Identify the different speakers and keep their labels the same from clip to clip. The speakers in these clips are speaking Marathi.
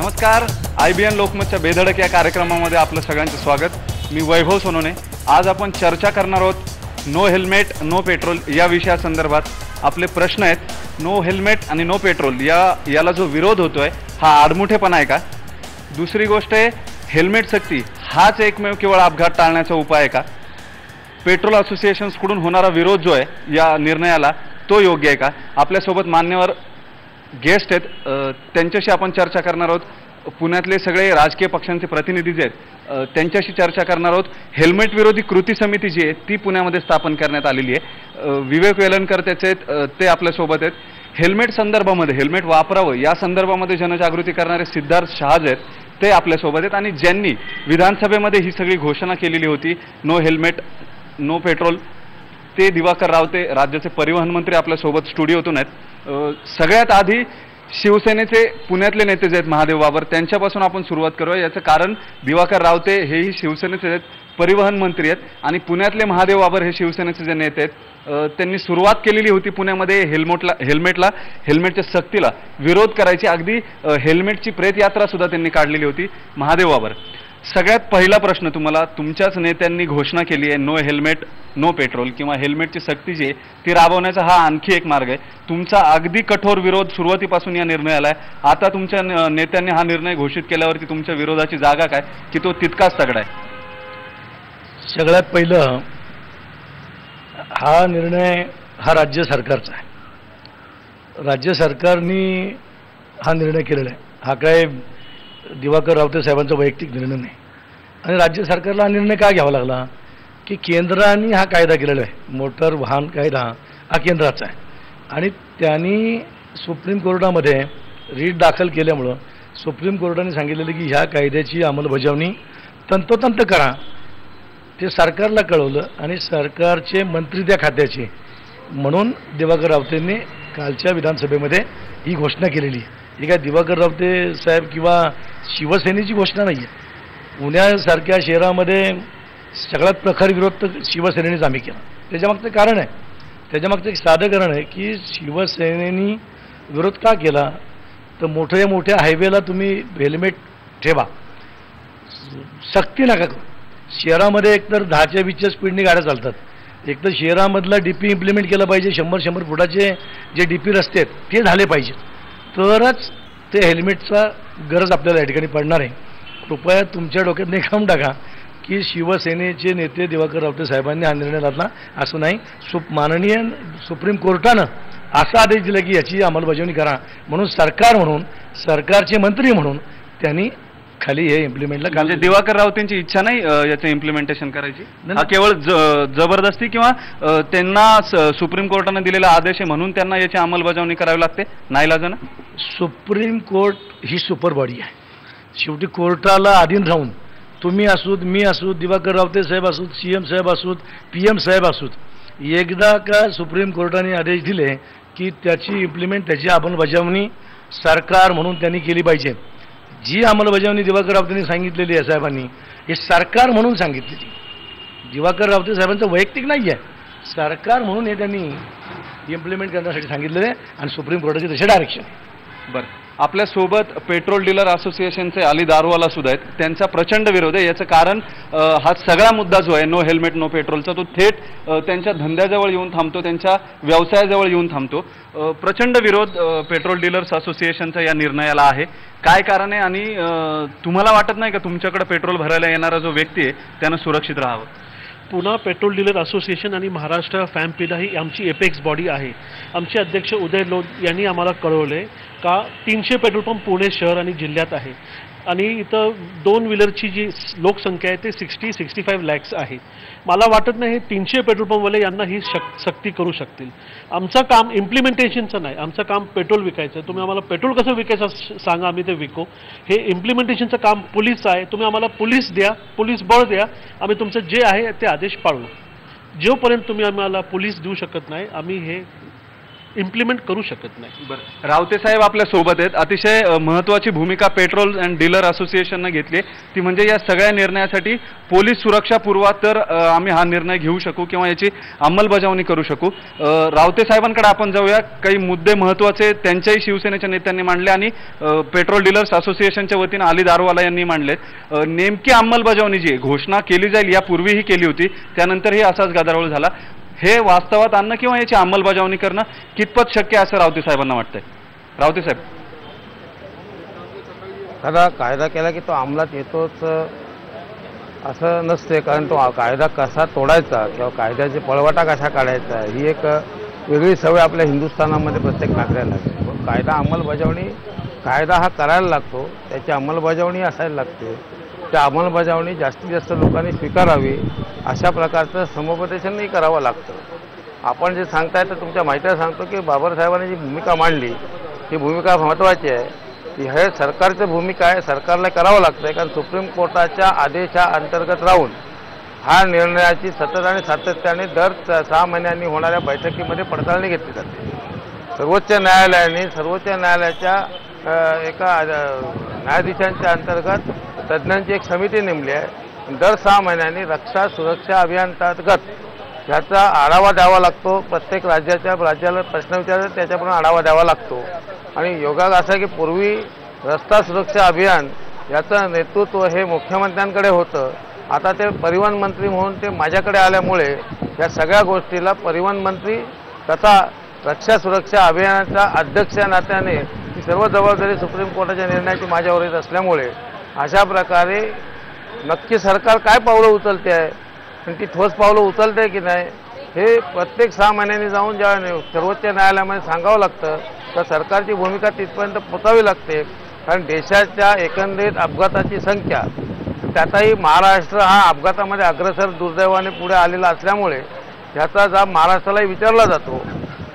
Speaker 1: नमस्कार, IBN लोकमतच्या बेधडक या कार्यक्रमामध्ये आपलं सगळ्यांचं स्वागत। मी वैभव सोनोने। आज आपण चर्चा करणार आहोत नो हेल्मेट नो पेट्रोल या विषयासंदर्भात। आपले प्रश्न आहेत, नो हेल्मेट आणि नो पेट्रोल याला जो विरोध होतोय हा आडमुठेपणा आहे का? दुसरी गोष्ट आहे, हेल्मेट सक्ती हाच एकमेव केवळ अपघात टाळण्याचा उपाय आहे का? पेट्रोल असोसिएशन्सकडून होणारा विरोध जो आहे या निर्णयाला तो योग्य आहे का? आपल्यासोबत मान्यवर गेस्ट आहेत, त्यांच्याशी आपण चर्चा करणार आहोत। पुण्यातले सगळे राजकीय पक्षांचे प्रतिनिधी जे आहेत त्यांच्याशी चर्चा करणार आहोत। हेल्मेट विरोधी कृती समिती जी आहे ती पुण्यामध्ये स्थापन करण्यात आलेली आहे। विवेक वेलणकर त्याचे आहेत, ते आपल्यासोबत आहेत। हेल्मेट संदर्भामध्ये, हेल्मेट वापरावं या संदर्भामध्ये जनजागृती करणारे सिद्धार्थ शहाज आहेत, ते आपल्यासोबत आहेत। आणि ज्यांनी विधानसभेमध्ये ही सगळी घोषणा केलेली होती नो हेल्मेट नो पेट्रोल, ते दिवाकर रावते, राज्याचे परिवहन मंत्री आपल्यासोबत स्टुडिओतून आहेत। सगळ्यात आधी शिवसेनेचे पुण्यातले नेते जे आहेत महादेव बाबर, त्यांच्यापासून आपण सुरुवात करूया। याचं कारण दिवाकर रावते हेही शिवसेनेचे आहेत, परिवहन मंत्री आहेत, आणि पुण्यातले महादेव बाबर हे शिवसेनेचे जे नेते आहेत त्यांनी सुरुवात केलेली होती पुण्यामध्ये हेल्मेटच्या सक्तीला विरोध करायची। अगदी हेल्मेटची प्रेतयात्रा सुद्धा त्यांनी काढलेली होती। महादेव बाबर, सगळ्यात पहिला प्रश्न तुम्हाला, तुमच्याच नेत्यांनी घोषणा केली आहे नो हेल्मेट नो पेट्रोल किंवा हेल्मेटची सक्ती जी आहे ती राबवण्याचा हा आणखी एक मार्ग आहे। तुमचा अगदी कठोर विरोध सुरुवातीपासून या निर्णयाला आहे। आता तुमच्या नेत्यांनी हा निर्णय घोषित केल्यावरती तुमच्या विरोधाची जागा काय, की तो तितकाच तगडा आहे?
Speaker 2: सगळ्यात पहिलं, हा निर्णय हा राज्य सरकारचा आहे। राज्य सरकारने हा निर्णय केलेला आहे। हा काय दिवाकर रावते साहेबांचा वैयक्तिक निर्णय नाही। आणि राज्य सरकारला हा निर्णय का घ्यावा लागला, की केंद्राने हा कायदा केलेला आहे, मोटर वाहन कायदा हा केंद्राचा आहे। आणि त्यांनी सुप्रीम कोर्टामध्ये रीट दाखल केल्यामुळं सुप्रीम कोर्टाने सांगितलेलं की ह्या कायद्याची अंमलबजावणी तंतोतंत करा, ते सरकारला कळवलं आणि सरकारचे मंत्री त्या खात्याचे म्हणून दिवाकर रावतेंनी कालच्या विधानसभेमध्ये ही घोषणा केलेली आहे। ही काय दिवाकर रावते साहेब किंवा शिवसेनेची घोषणा नाही आहे। पुण्यासारख्या शहरामध्ये सगळ्यात प्रखर विरोध तर शिवसेनेनेच आम्ही केला। त्याच्यामागचं कारण आहे, त्याच्यामागचं एक साधं कारण आहे की शिवसेनेनी विरोध का केला, तर मोठ्या हायवेला तुम्ही हेल्मेट ठेवा, सक्ती नका करू। शहरामध्ये एकतर 10च्या 20च्या स्पीडने गाड्या चालतात, एकतर शहरामधला DP इम्प्लिमेंट केलं पाहिजे। 100 फुटाचे जे DP रस्ते आहेत ते झाले पाहिजेत, तरच ते हेल्मेटचा गरज आपल्याला या ठिकाणी पडणार आहे। कृपया तुमच्या डोक्यात निकाम टाका की शिवसेनेचे नेते दिवाकर रावते साहेबांनी हा निर्णय घेतला असं नाही। माननीय सुप्रीम कोर्टानं असा आदेश दिला की याची अंमलबजावणी करा, म्हणून सरकार म्हणून, सरकारचे मंत्री म्हणून त्यांनी खाली हे इम्प्लिमेंटला।
Speaker 1: म्हणजे दिवाकर रावतेंची इच्छा नाही याचं इम्प्लिमेंटेशन करायची, हा केवळ जबरदस्ती किंवा त्यांना सुप्रीम कोर्टाने दिलेला आदेश आहे म्हणून त्यांना याची अंमलबजावणी करावी लागते नाईलाजानं?
Speaker 2: सुप्रीम कोर्ट ही सुपर बॉडी आहे। शेवटी कोर्टाला अधीन राहून तुम्ही असूत, मी असूत, दिवाकर रावते साहेब असूत, CM साहेब असूत, PM साहेब असूत, एकदा का सुप्रीम कोर्टाने आदेश दिले की त्याची त्याची अंमलबजावणी सरकार म्हणून त्यांनी केली पाहिजे। जी अंमलबजावणी दिवाकर रावतेंनी सांगितलेली आहे साहेबांनी, हे सरकार म्हणून सांगितलेली, दिवाकर रावते साहेबांचं वैयक्तिक नाही आहे, सरकार म्हणून हे त्यांनी इम्प्लिमेंट करण्यासाठी सांगितलेलं आहे आणि सुप्रीम कोर्टाचे तसे डायरेक्शन।
Speaker 1: बरं, आपल्यासोबत पेट्रोल डीलर असोसिएशनचे अली दारूवाला सुद्धा आहेत, त्यांचा प्रचंड विरोध आहे। याचं कारण हा सगळा मुद्दा जो आहे नो हेल्मेट नो पेट्रोलचा, तो थेट त्यांच्या धंद्याजवळ येऊन थांबतो, त्यांच्या व्यवसायाजवळ येऊन थांबतो। प्रचंड विरोध पेट्रोल डीलर्स असोसिएशनचा या निर्णयाला आहे। काय कारण आहे, आणि तुम्हाला वाटत नाही का तुमच्याकडे पेट्रोल भरायला येणारा जो व्यक्ती आहे त्यानं सुरक्षित राहावं?
Speaker 3: पुन्हा पेट्रोल डीलर असोसिएशन आणि महाराष्ट्र फॅम्पिला ही आमची एपेक्स बॉडी आहे। आमचे अध्यक्ष उदय लोध यांनी आम्हाला कळवले का 300 पेट्रोल पंप पुणे शहर आणि जिल्ह्यात आहे आणि इथं 2 व्हीलरची जी लोकसंख्या आहे ते 60-65 लॅक्स आहे। मला वाटत नाही हे 300 पेट्रोल पंपवाले यांना ही सक्ती करू शकतील। आमचं काम इम्प्लिमेंटेशनचं नाही, आमचं काम पेट्रोल विकायचं। तुम्ही आम्हाला पेट्रोल कसं विकायचं सांगा, आम्ही ते विकू। हे इम्प्लिमेंटेशनचं काम पोलीसचं आहे। तुम्ही आम्हाला पोलीस द्या, पोलीस बळ द्या, आम्ही तुमचं जे आहे ते आदेश पाळू। जोपर्यंत तुम्ही आम्हाला पोलीस देऊ शकत नाही, आम्ही हे इम्प्लिमेंट करू शकत नाही.
Speaker 1: बरं, रावते साहेब आपल्या सोबत आहेत. अतिशय महत्त्वाची भूमिका पेट्रोल अँड डीलर असोसिएशननं घेतली, ती म्हणजे या सगळ्या निर्णयासाठी पोलीस सुरक्षा पुरवा तर आम्ही हा निर्णय घेऊ शकू किंवा याची अंमलबजावणी करू शकू. रावते साहेबांकडे आपण जाऊया. काही मुद्दे महत्त्वाचे त्यांच्याही शिवसेनेच्या नेत्यांनी मांडले आणि पेट्रोल डीलर्स असोसिएशनच्या वतीनं अली दारवाला यांनी मांडले. नेमकी अंमलबजावणी जी घोषणा केली जाईल यापूर्वीही केली होती, त्यानंतरही असाच गदारोळ झाला. हे वास्तवात आणणं किंवा याची अंमलबजावणी करणं कितपत शक्य आहे असं रावते साहेबांना वाटतंय? रावते साहेब,
Speaker 4: एखादा कायदा केला की तो अंमलात येतोच असं नसते, कारण तो कायदा कसा तोडायचा किंवा कायद्याचे पळवाटा कसा काढायचा ही एक वेगळी सवय आपल्या हिंदुस्थानामध्ये प्रत्येक नागरिकाला लागते. कायदा अंमलबजावणी, कायदा हा करायला लागतो, त्याची अंमलबजावणी असायला लागते. त्या अंमलबजावणी जास्तीत जास्त लोकांनी स्वीकारावी अशा प्रकारचं समुपदेशनही करावं लागतं. आपण जे सांगताय तर तुमच्या माहितीला सांगतो की बाबासाहेबांनी जी भूमिका मांडली ही भूमिका महत्त्वाची आहे. की हे सरकारची भूमिका आहे, सरकारला करावं लागतं, कारण सुप्रीम कोर्टाच्या आदेशा अंतर्गत राहून हा निर्णयाची सतत आणि सातत्याने दर 6 महिन्यांनी होणाऱ्या बैठकीमध्ये पडताळणी घेतली जाते. सर्वोच्च न्यायालयाच्या एका न्यायाधीशांच्या अंतर्गत तज्ज्ञांची एक समिती नेमली आहे. दर 6 महिन्यांनी रक्षा सुरक्षा अभियानांतर्गत ह्याचा आढावा द्यावा लागतो. प्रत्येक राज्याला प्रश्न विचारतात त्याच्याप्रमाणे आढावा द्यावा लागतो. आणि योगायोग असा की पूर्वी रस्ता सुरक्षा अभियान याचं नेतृत्व हे मुख्यमंत्र्यांकडे होतं. आता ते परिवहन मंत्री म्हणून ते माझ्याकडे आल्यामुळे या सगळ्या गोष्टीला परिवहन मंत्री तथा रक्षा सुरक्षा अभियानाच्या अध्यक्ष नात्याने ही सर्व जबाबदारी सुप्रीम कोर्टाच्या निर्णयाची माझ्यावर येत असल्यामुळे अशा प्रकारे नक्की सरकार काय पावलं उचलते आहे आणि ती ठोस पावलं उचलते की नाही हे प्रत्येक 6 महिन्यांनी जाऊन जेव्हा सर्वोच्च न्यायालयामध्ये सांगावं लागतं तर सरकारची भूमिका तिथपर्यंत पोचावी लागते. कारण देशाच्या एकंदरीत अपघाताची संख्या त्यातही महाराष्ट्र हा अपघातामध्ये अग्रेसर दुर्दैवाने पुढे आलेला असल्यामुळे ह्याचा जाब महाराष्ट्रालाही विचारला जातो.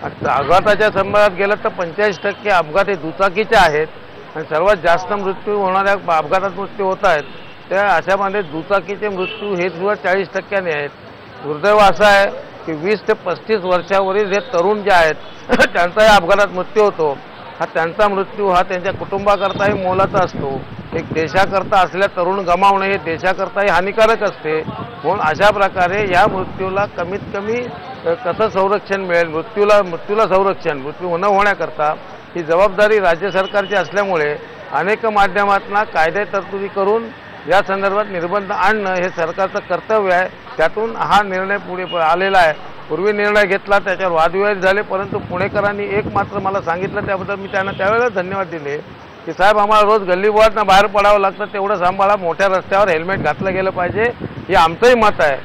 Speaker 4: अपघाताच्या संदर्भात गेलं तर 85% अपघात हे दुचाकीचे आहेत आणि सर्वात जास्त मृत्यू होणाऱ्या अपघातात मृत्यू होत आहेत त्या अशामध्ये दुचाकीचे मृत्यू हे सुद्धा 40% आहेत. दुर्दैव असं आहे की 20 ते 35 वर्षावरील हे तरुण जे आहेत त्यांचाही अपघातात मृत्यू होतो. हा त्यांचा मृत्यू हा त्यांच्या कुटुंबाकरताही मोलाचा असतो. एक देशाकरता असलेल्या तरुण गमावणं हे देशाकरताही हानिकारक असते. म्हणून अशा प्रकारे या मृत्यूला कमीत कमी कसं संरक्षण मिळेल, मृत्यूला संरक्षण, मृत्यू न होण्याकरता ही जबाबदारी राज्य सरकारची असल्यामुळे अनेक माध्यमातून कायदे तरतुदी करून या संदर्भात निर्बंध आणणं हे सरकारचं कर्तव्य आहे. त्यातून हा निर्णय पुढे आलेला आहे. पूर्वी निर्णय घेतला त्याच्यावर वादविवाद झाले, परंतु पुणेकरांनी एक मात्र मला सांगितलं, त्याबद्दल मी त्यांना त्यावेळेला धन्यवाद दिले की साहेब आम्हाला रोज गल्लीबोळातनं बाहेर पडावं लागतं, तेवढं सांभाळा, मोठ्या रस्त्यावर हेल्मेट घातलं गेलं पाहिजे हे आमचंही मत आहे.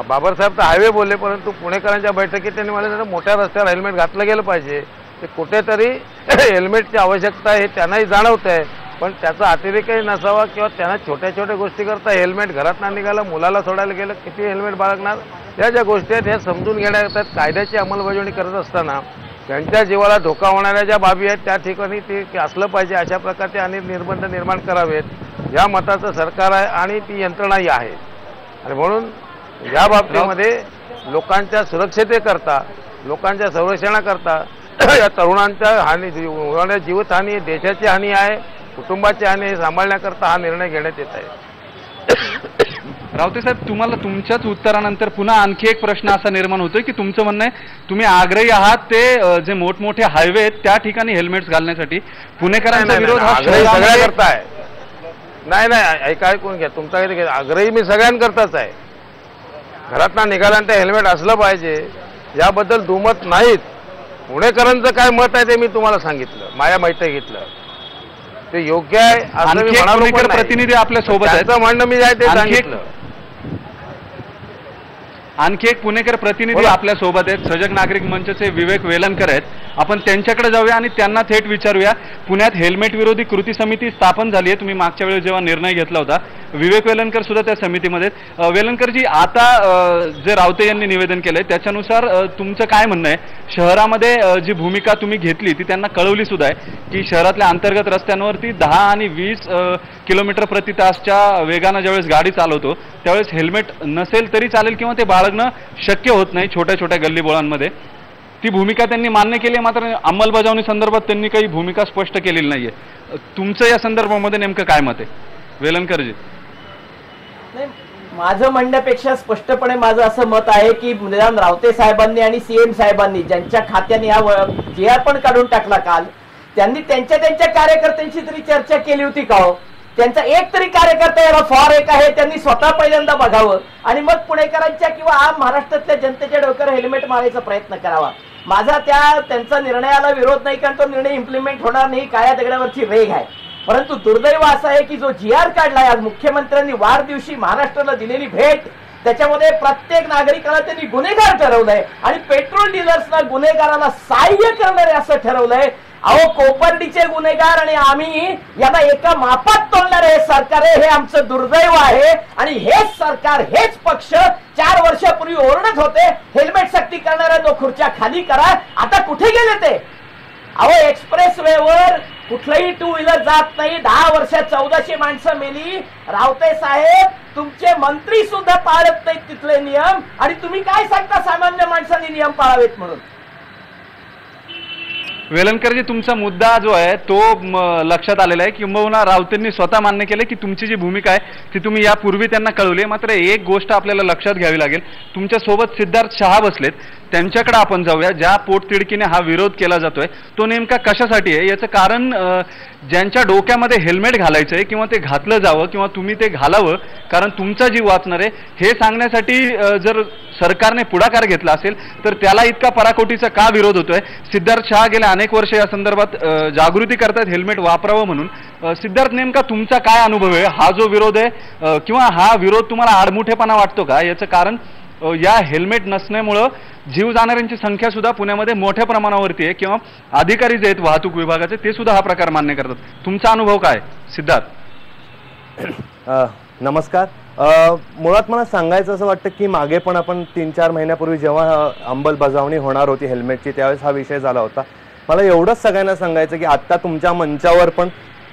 Speaker 4: बाबासाहेब तर हायवे बोलले, परंतु पुणेकरांच्या बैठकीत त्यांनी मला मोठ्या रस्त्यावर हेल्मेट घातलं गेलं पाहिजे. ते कुठेतरी हेल्मेटची आवश्यकता हे त्यांनाही जाणवत आहे, पण त्याचा अतिरेकही नसावा किंवा त्यांना छोट्या छोट्या गोष्टी करता हेल्मेट घरात ना निघालं, मुलाला सोडायला गेलं किती हेल्मेट बाळगणार, या ज्या गोष्टी आहेत ह्या समजून घेण्यात येतात. कायद्याची अंमलबजावणी करत असताना त्यांच्या जीवाला धोका होणाऱ्या ज्या बाबी आहेत त्या ठिकाणी ते असलं पाहिजे. अशा प्रकारचे अनेक निर्बंध निर्माण करावेत या मताचं सरकार आहे आणि ती यंत्रणाही आहे. आणि म्हणून या बाबतीमध्ये लोकांच्या सुरक्षतेकरता, लोकांच्या संरक्षणाकरता या तरुणांच्या हानी होणाऱ्या जीवितहानी, देशाची हानी आहे, कुटुंबाची हानी हे सांभाळण्याकरता हा निर्णय घेण्यात येत आहे.
Speaker 1: रावते साहेब, तुम्हाला तुमच्याच उत्तरानंतर पुन्हा आणखी एक प्रश्न असा निर्माण होतोय की तुमचं म्हणणं आहे तुम्ही आग्रही आहात ते जे मोठमोठे हायवे आहेत त्या ठिकाणी हेल्मेट्स घालण्यासाठी. पुणेकरांचा विरोध हा
Speaker 4: सगळ्यांकरता आहे. नाही ऐका, ऐकून घ्या, तुमचा आग्रही मी सगळ्यांकरताच आहे. घरातनं निघाल्यानंतर हेल्मेट असलं पाहिजे याबद्दल दुमत नाहीत. पुणेकरांचं काय मत आहे ते मी तुम्हाला सांगितलं, माझ्या माहिती घेतलं, ते योग्य आहे असं मी म्हणालो.
Speaker 1: प्रतिनिधी आपल्या सोबत आहेत,
Speaker 4: म्हणणं मी आहे ते सांगितलं.
Speaker 1: आणखी एक पुणेकर प्रतिनिधी आपल्या सोबत आहेत, सजग नागरिक मंचचे विवेक वेलणकर आहेत. आपण त्यांच्याकडे जाऊया आणि त्यांना थेट विचारूया. पुण्यात हेल्मेट विरोधी कृती समिती स्थापन झाली आहे. तुम्ही मागच्या वेळेस जेव्हा निर्णय घेतला होता, विवेक वेलणकर सुद्धा त्या समितीमध्ये. वेलणकरजी, आता जे रावते यांनी निवेदन केलंय त्याच्यानुसार तुमचं काय म्हणणं आहे? शहरामध्ये जी भूमिका तुम्ही घेतली ती त्यांना कळवली सुद्धा आहे की शहरातल्या अंतर्गत रस्त्यांवरती 10 आणि 20 किलोमीटर प्रति तासच्या वेगानं ज्यावेळेस गाडी चालवतो त्यावेळेस हेल्मेट नसेल तरी चालेल किंवा ते बाळगणं शक्य होत नाही छोट्या छोट्या गल्लीबोळांमध्ये. ती भूमिका त्यांनी मान्य केली, मात्र अंमलबजावणी संदर्भात त्यांनी काही भूमिका स्पष्ट केलेली नाहीये. तुमचं या संदर्भामध्ये नेमकं काय मत आहे वेलणकरजी?
Speaker 5: नाही, माझं म्हणण्यापेक्षा स्पष्टपणे माझं असं मत आहे की निदान रावते साहेबांनी आणि सीएम साहेबांनी ज्यांच्या खात्याने हा GR पण काढून टाकला काल, त्यांनी त्यांच्या कार्यकर्त्यांशी तरी चर्चा केली होती का हो? त्यांचा एक तरी कार्यकर्ता याला फॉर एक आहे, त्यांनी स्वतः पहिल्यांदा बघावं आणि मग पुणेकरांच्या किंवा आम महाराष्ट्रातल्या जनतेच्या डोक्यावर हेल्मेट मारायचा प्रयत्न करावा. माझा त्यांचा निर्णयाला विरोध नाही, कारण तो निर्णय इम्प्लिमेंट होणार नाही, काळ्या दगडावरची रेघ आहे. परंतु दुर्दैव असं आहे की जो GR काढलाय आज मुख्यमंत्र्यांनी वाढदिवशी महाराष्ट्राला दिलेली भेट, त्याच्यामध्ये प्रत्येक नागरिकाला त्यांनी गुन्हेगार ठरवलंय आणि पेट्रोल डीलर्सना गुन्हेगाराला सहाय्य करणारे असं ठरवलंय. अहो, कोपर्डीचे गुन्हेगार आणि आम्ही यांना एका मापात तोडणारे हे सरकार आहे, हे आमचं दुर्दैव आहे. आणि हेच सरकार, हेच पक्ष 4 वर्षापूर्वी ओरडत होते हेल्मेट सक्ती करणाऱ्या 2 खुर्च्या खाली करा. आता कुठे गेले ते? अहो, एक्सप्रेस वेवर कुठलंही 2 व्हीलर जात नाही. 10 वर्षात 1400 माणसं मेली. रावते साहेब, तुमचे मंत्री सुद्धा पाळत नाहीत तिथले नियम, आणि तुम्ही काय सांगता सामान्य माणसांनी नियम पाळावेत म्हणून?
Speaker 1: वेलणकरजी, तुमचा मुद्दा जो आहे तो लक्षात आलेला आहे, किंबहुना रावतेंनी स्वतः मान्य केले की तुमची जी भूमिका आहे ती तुम्ही यापूर्वी त्यांना कळवली. मात्र एक गोष्ट आपल्याला लक्षात घ्यावी लागेल, तुमच्या सोबत सिद्धार्थ शहा बसलेत, त्यांच्याकडे आपण जाऊया. ज्या पोटतिडकीने हा विरोध केला जातोय तो नेमका कशासाठी आहे? याचं कारण ज्यांच्या डोक्यामध्ये हेल्मेट घालायचं आहे किंवा ते घातलं जावं किंवा तुम्ही ते घालावं कारण तुमचा जीव वाचणार आहे, हे सांगण्यासाठी जर सरकारने पुढाकार घेतला असेल तर त्याला इतका पराकोटीचा का विरोध होतोय? सिद्धार्थ शहा गेल्या अनेक वर्ष या संदर्भात जागृती करतात हेल्मेट वापरावं म्हणून. सिद्धार्थ, नेमका तुमचा काय अनुभव आहे? हा जो विरोध आहे किंवा हा विरोध तुम्हाला आडमुठेपणा वाटतो का? याचं कारण या हेल्मेट नसण्यामुळं जीव जाणाऱ्यांची संख्या सुद्धा पुण्यामध्ये मोठ्या प्रमाणावरती आहे किंवा अधिकारी जे आहेत वाहतूक विभागाचे ते सुद्धा हा प्रकार मान्य करतात. तुमचा अनुभव काय सिद्धार्थ?
Speaker 6: नमस्कार. मुळात मला सांगायचं असं वाटतं की मागे पण आपण 3-4 महिन्यापूर्वी जेव्हा अंमलबजावणी होणार होती हेल्मेटची त्यावेळेस हा विषय झाला होता. मला एवढंच सगळ्यांना सांगायचं की आत्ता तुमच्या मंचावर पण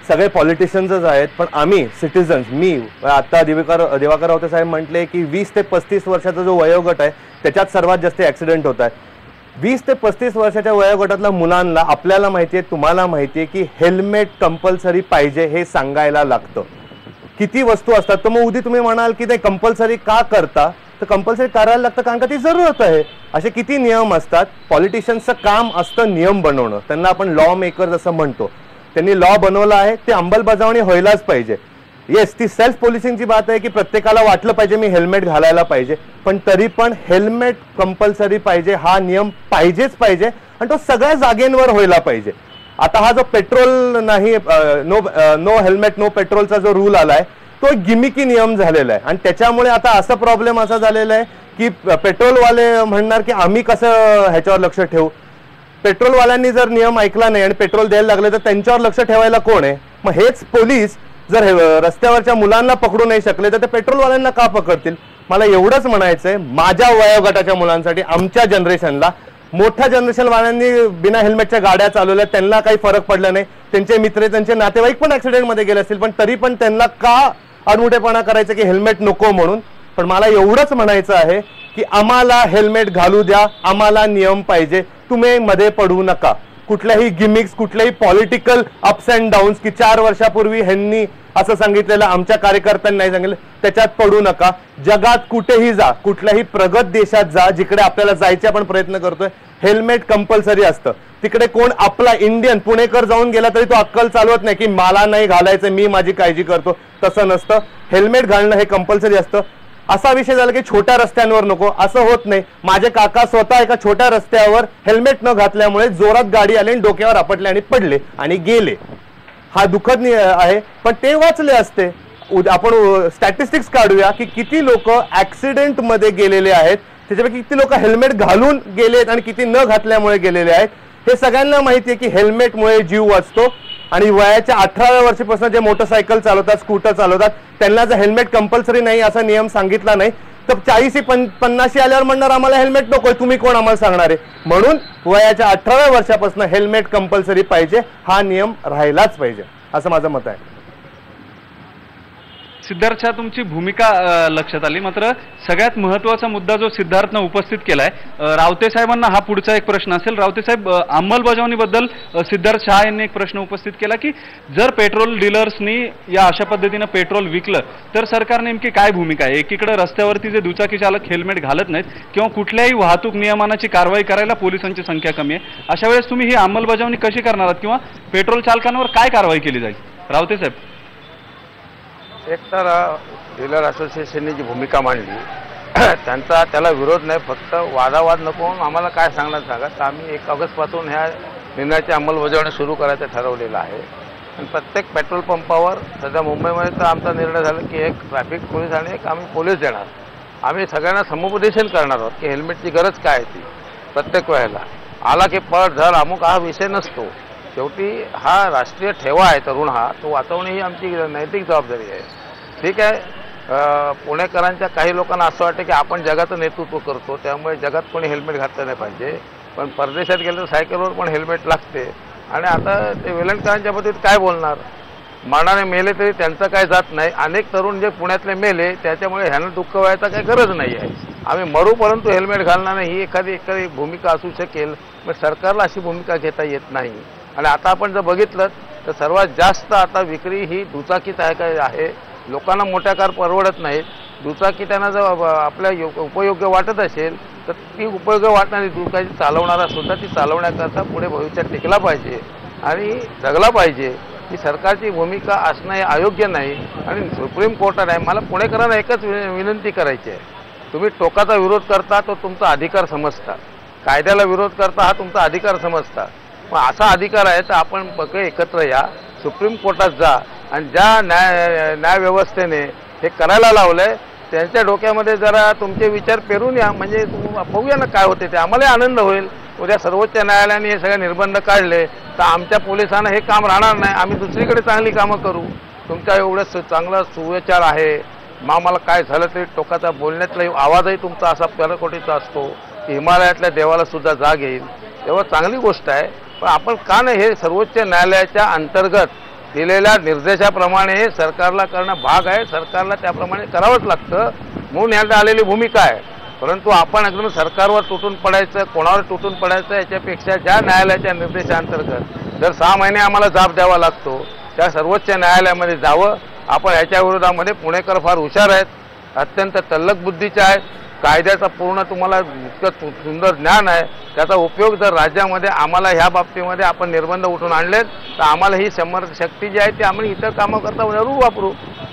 Speaker 6: सगळे पॉलिटिशियन्सच आहेत, पण आम्ही सिटिझन्स, मी आता दिवाकर रावते साहेब म्हटले की 20 ते 35 वर्षाचा जो वयोगट आहे त्याच्यात सर्वात जास्त ॲक्सिडेंट होत आहेत. 20 ते 35 वर्षाच्या वयोगटातल्या मुलांना आपल्याला माहिती आहे, तुम्हाला माहिती आहे की हेल्मेट कंपल्सरी पाहिजे हे सांगायला लागतं. किती वस्तू असतात, तर मग उद्या तुम्ही म्हणाल की ते कंपल्सरी का करता, तर कंपल्सरी करायला लागतं कारण का ती जरूरत आहे. असे किती नियम असतात. पॉलिटिशियन्सचं काम असतं नियम बनवणं, त्यांना आपण लॉ मेकर्स असं म्हणतो. त्यांनी लॉ बनवला आहे, ते अंमलबजावणी व्हायलाच पाहिजे. येस, ती सेल्फ पोलिसिंगची बात आहे की प्रत्येकाला वाटलं पाहिजे मी हेल्मेट घालायला पाहिजे, पण तरी पण हेल्मेट कंपल्सरी पाहिजे, हा नियम पाहिजेच पाहिजे आणि तो सगळ्या जागेंवर व्हायला पाहिजे. आता हा जो पेट्रोल नाही, नो हेल्मेट नो पेट्रोलचा जो रूल आलाय तो एक गिमिकी नियम झालेला आहे आणि त्याच्यामुळे आता असा प्रॉब्लेम असा झालेला आहे की पेट्रोलवाले म्हणणार की आम्ही कसं ह्याच्यावर लक्ष ठेवू. पेट्रोलवाल्यांनी जर नियम ऐकला नाही आणि पेट्रोल द्यायला लागले तर त्यांच्यावर लक्ष ठेवायला कोण आहे? मग हेच पोलीस जर रस्त्यावरच्या मुलांना पकडू नाही शकले तर ते पेट्रोलवाल्यांना का पकडतील? मला एवढंच म्हणायचंय, माझ्या वयोगटाच्या मुलांसाठी, आमच्या जनरेशनला, मोठ्या जनरेशनवाल्यांनी बिना हेल्मेटच्या गाड्या चालवल्या, त्यांना काही फरक पडला नाही. त्यांचे मित्र, त्यांचे नातेवाईक पण ऍक्सिडेंटमध्ये गेले असतील, पण तरी पण त्यांना का अडमुठेपणा करायचं की हेल्मेट नको म्हणून? पण मला एवढंच म्हणायचं आहे की आम्हाला हेल्मेट घालू द्या, आम्हाला नियम पाहिजे, तुम्ही मध्ये पडू नका. कुठल्याही गिमिक्स, कुठल्याही पॉलिटिकल अप्स अँड डाऊन्स की 4 वर्षापूर्वी ह्यांनी असं सांगितलेलं आमच्या कार्यकर्त्यांनी नाही सांगितलं, त्याच्यात पडू नका. जगात कुठेही जा, कुठल्याही प्रगत देशात जा, जिकडे आपल्याला जायचे आपण प्रयत्न करतोय, हेल्मेट कंपल्सरी असतं. तिकडे कोण आपला इंडियन पुणेकर जाऊन गेला तरी तो अक्कल चालवत नाही की मला नाही घालायचं, मी माझी काळजी करतो. तसं नसतं. हेल्मेट घालणं हे कंपल्सरी असतं. असा विषय झाला की छोट्या रस्त्यांवर नको, असं होत नाही. माझे काका स्वतः एका छोट्या रस्त्यावर हेल्मेट न घातल्यामुळे जोरात गाडी आली आणि डोक्यावर आपटले आणि पडले आणि गेले. हा दुःखद आहे, पण ते वाचले असते. आपण स्टॅटिस्टिक्स काढूया की किती लोक ऍक्सिडेंट मध्ये गेलेले आहेत, त्याच्यापैकी किती लोक हेल्मेट घालून गेलेत आणि किती न घातल्यामुळे गेलेले आहेत. हे सगळ्यांना माहिती आहे की हेल्मेटमुळे जीव वाचतो. आणि वयाच्या 18व्या वर्षापासून जे मोटरसायकल चालवतात, स्कूटर चालवतात, त्यांना जर हेल्मेट कंपल्सरी नाही असा नियम सांगितला नाही तर 40-50 आल्यावर म्हणणार आम्हाला हेल्मेट नकोय, तुम्ही कोण आम्हाला सांगणार आहे? म्हणून वयाच्या 18व्या वर्षापासून हेल्मेट कंपल्सरी पाहिजे, हा नियम राहिलाच पाहिजे, असं माझं मत आहे.
Speaker 1: सिद्धार्थच्या तुमची भूमिका लक्षात आली, मात्र सगळ्यात महत्त्वाचा मुद्दा जो सिद्धार्थनं उपस्थित केलाय, रावते साहेबांना हा पुढचा एक प्रश्न असेल. रावते साहेब, अंमलबजावणीबद्दल सिद्धार्थ शहा यांनी एक प्रश्न उपस्थित केला की जर पेट्रोल डीलर्सनी या अशा पद्धतीनं पेट्रोल विकलं तर सरकार नेमकी काय भूमिका आहे? एकीकडे रस्त्यावरती जे दुचाकी चालक हेल्मेट घालत नाहीत किंवा कुठल्याही वाहतूक नियमानाची कारवाई करायला पोलिसांची संख्या कमी आहे, अशा वेळेस तुम्ही ही अंमलबजावणी कशी करणार आहात किंवा पेट्रोल चालकांवर काय कारवाई केली जाईल? रावते साहेब.
Speaker 4: एक तर डीलर असोसिएशनने जी भूमिका मांडली त्याला विरोध नाही, फक्त वादावाद नको म्हणून आम्हाला काय सांगा तर आम्ही 1 ऑगस्टपासून ह्या निर्णयाची अंमलबजावणी सुरू करायचं ठरवलेलं आहे. आणि प्रत्येक पेट्रोल पंपावर सध्या मुंबईमध्ये तर आमचा निर्णय झाला की एक ट्रॅफिक पोलीस आणि एक आम्ही पोलीस देणार. आम्ही सगळ्यांना समुपदेशन करणार आहोत की हेल्मेटची गरज काय आहे ती प्रत्येक वेळेला. आला की पळ धर अमुक हा विषय नसतो. शेवटी हा राष्ट्रीय ठेवा आहे तरुण, हा तो वाचवणे ही आमची नैतिक जबाबदारी आहे. ठीक आहे, पुणेकरांच्या काही लोकांना असं वाटतं की आपण जगाचं नेतृत्व करतो त्यामुळे जगात कोणी हेल्मेट घातलं नाही पाहिजे, पण परदेशात गेलं तर सायकलवर पण हेल्मेट लागते. आणि आता ते वेलणकरांच्या बाबतीत काय बोलणार? मरणाने मेले तरी त्यांचं काय जात नाही. अनेक तरुण जे पुण्यातले मेले त्याच्यामुळे ह्यांना दुःख व्हायचा काही गरज नाही आहे. आम्ही मरू परंतु हेल्मेट घालणार नाही ही एखादी भूमिका असू शकेल, पण सरकारला अशी भूमिका घेता येत नाही. आणि आता आपण जर बघितलं तर सर्वात जास्त आता विक्री ही दुचाकीत आहे. लोकांना मोठ्या कार परवडत नाहीत. दुचाकी त्यांना जर आपल्या उपयोग्य वाटत असेल तर ती उपयोग्य वाटणारी दुचाकी चालवणारा सुद्धा ती चालवण्याकरता पुढे भविष्यात टिकला पाहिजे आणि जगला पाहिजे. ही सरकारची भूमिका असणं हे अयोग्य नाही. आणि सुप्रीम कोर्टात आहे, मला पुणेकरांना एकच विनंती करायची आहे, तुम्ही टोकाचा विरोध करता तो तुमचा अधिकार समजता, कायद्याला विरोध करता हा तुमचा अधिकार समजता, पण असा अधिकार आहे तर आपण सगळे एकत्र या, सुप्रीम कोर्टात जा आणि ज्या न्यायव्यवस्थेने हे करायला लावलंय त्यांच्या डोक्यामध्ये जरा तुमचे विचार पेरून या. म्हणजे बघूया ना काय होते ते, आम्हाला आनंद होईल. उद्या सर्वोच्च न्यायालयाने हे सगळे निर्बंध काढले तर आमच्या पोलिसांना हे काम राहणार नाही, आम्ही दुसरीकडे चांगली कामं करू. तुमच्या एवढं चांगला सुविचार आहे, आम्हाला काय झालं तरी टोकाचा बोलण्यातला आवाजही तुमचा असा परकोटीचा असतो की हिमालयातल्या देवाला सुद्धा जाग येईल. तेव्हा चांगली गोष्ट आहे, पण आपण का नाही हे सर्वोच्च न्यायालयाच्या अंतर्गत दिलेल्या निर्देशाप्रमाणे सरकारला करणं भाग आहे, सरकारला त्याप्रमाणे करावंच लागतं म्हणून ह्यात आलेली भूमिका आहे. परंतु आपण एकदम सरकारवर तुटून पडायचं, कोणावर तुटून पडायचं याच्यापेक्षा ज्या न्यायालयाच्या निर्देशांतर्गत जर 6 महिने आम्हाला जाब द्यावा लागतो त्या सर्वोच्च न्यायालयामध्ये जावं. आपण ह्याच्या विरोधामध्ये पुणेकर फार हुशार आहेत, अत्यंत तल्लख बुद्धीचे आहेत, कायद्याचा पूर्ण तुम्हाला इतकं सुंदर ज्ञान आहे. त्याचा उपयोग जर राज्यामध्ये आम्हाला ह्या बाबतीमध्ये आपण निर्बंध उठून आणलेत तर आम्हाला ही शक्ती जी आहे ती आम्ही इतर कामं करता जरूर वापरू.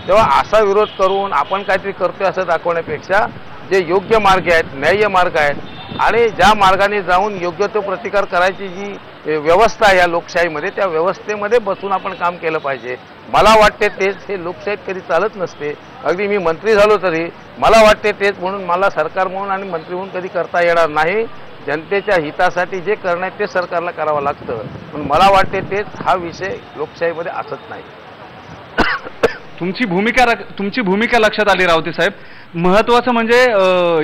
Speaker 4: तेव्हा असा विरोध करून आपण काहीतरी करतोय असं दाखवण्यापेक्षा जे योग्य मार्ग आहेत, न्याय्य मार्ग आहेत आणि ज्या मार्गाने जाऊन योग्य तो प्रतिकार करायची जी व्यवस्था आहे या लोकशाहीमध्ये त्या व्यवस्थेमध्ये बसून आपण काम केलं पाहिजे. मला वाटते तेच, हे लोकशाहीत कधी चालत नसते. अगदी मी मंत्री झालो तरी मला वाटते तेच म्हणून मला सरकार म्हणून आणि मंत्री म्हणून कधी करता येणार नाही. जनतेच्या हितासाठी जे करणं आहे ते सरकारला करावं लागतं, पण मला वाटते तेच हा विषय लोकशाहीमध्ये असत नाही.
Speaker 1: तुमची भूमिका लक्षात आली रावते साहेब. महत्त्वाचं म्हणजे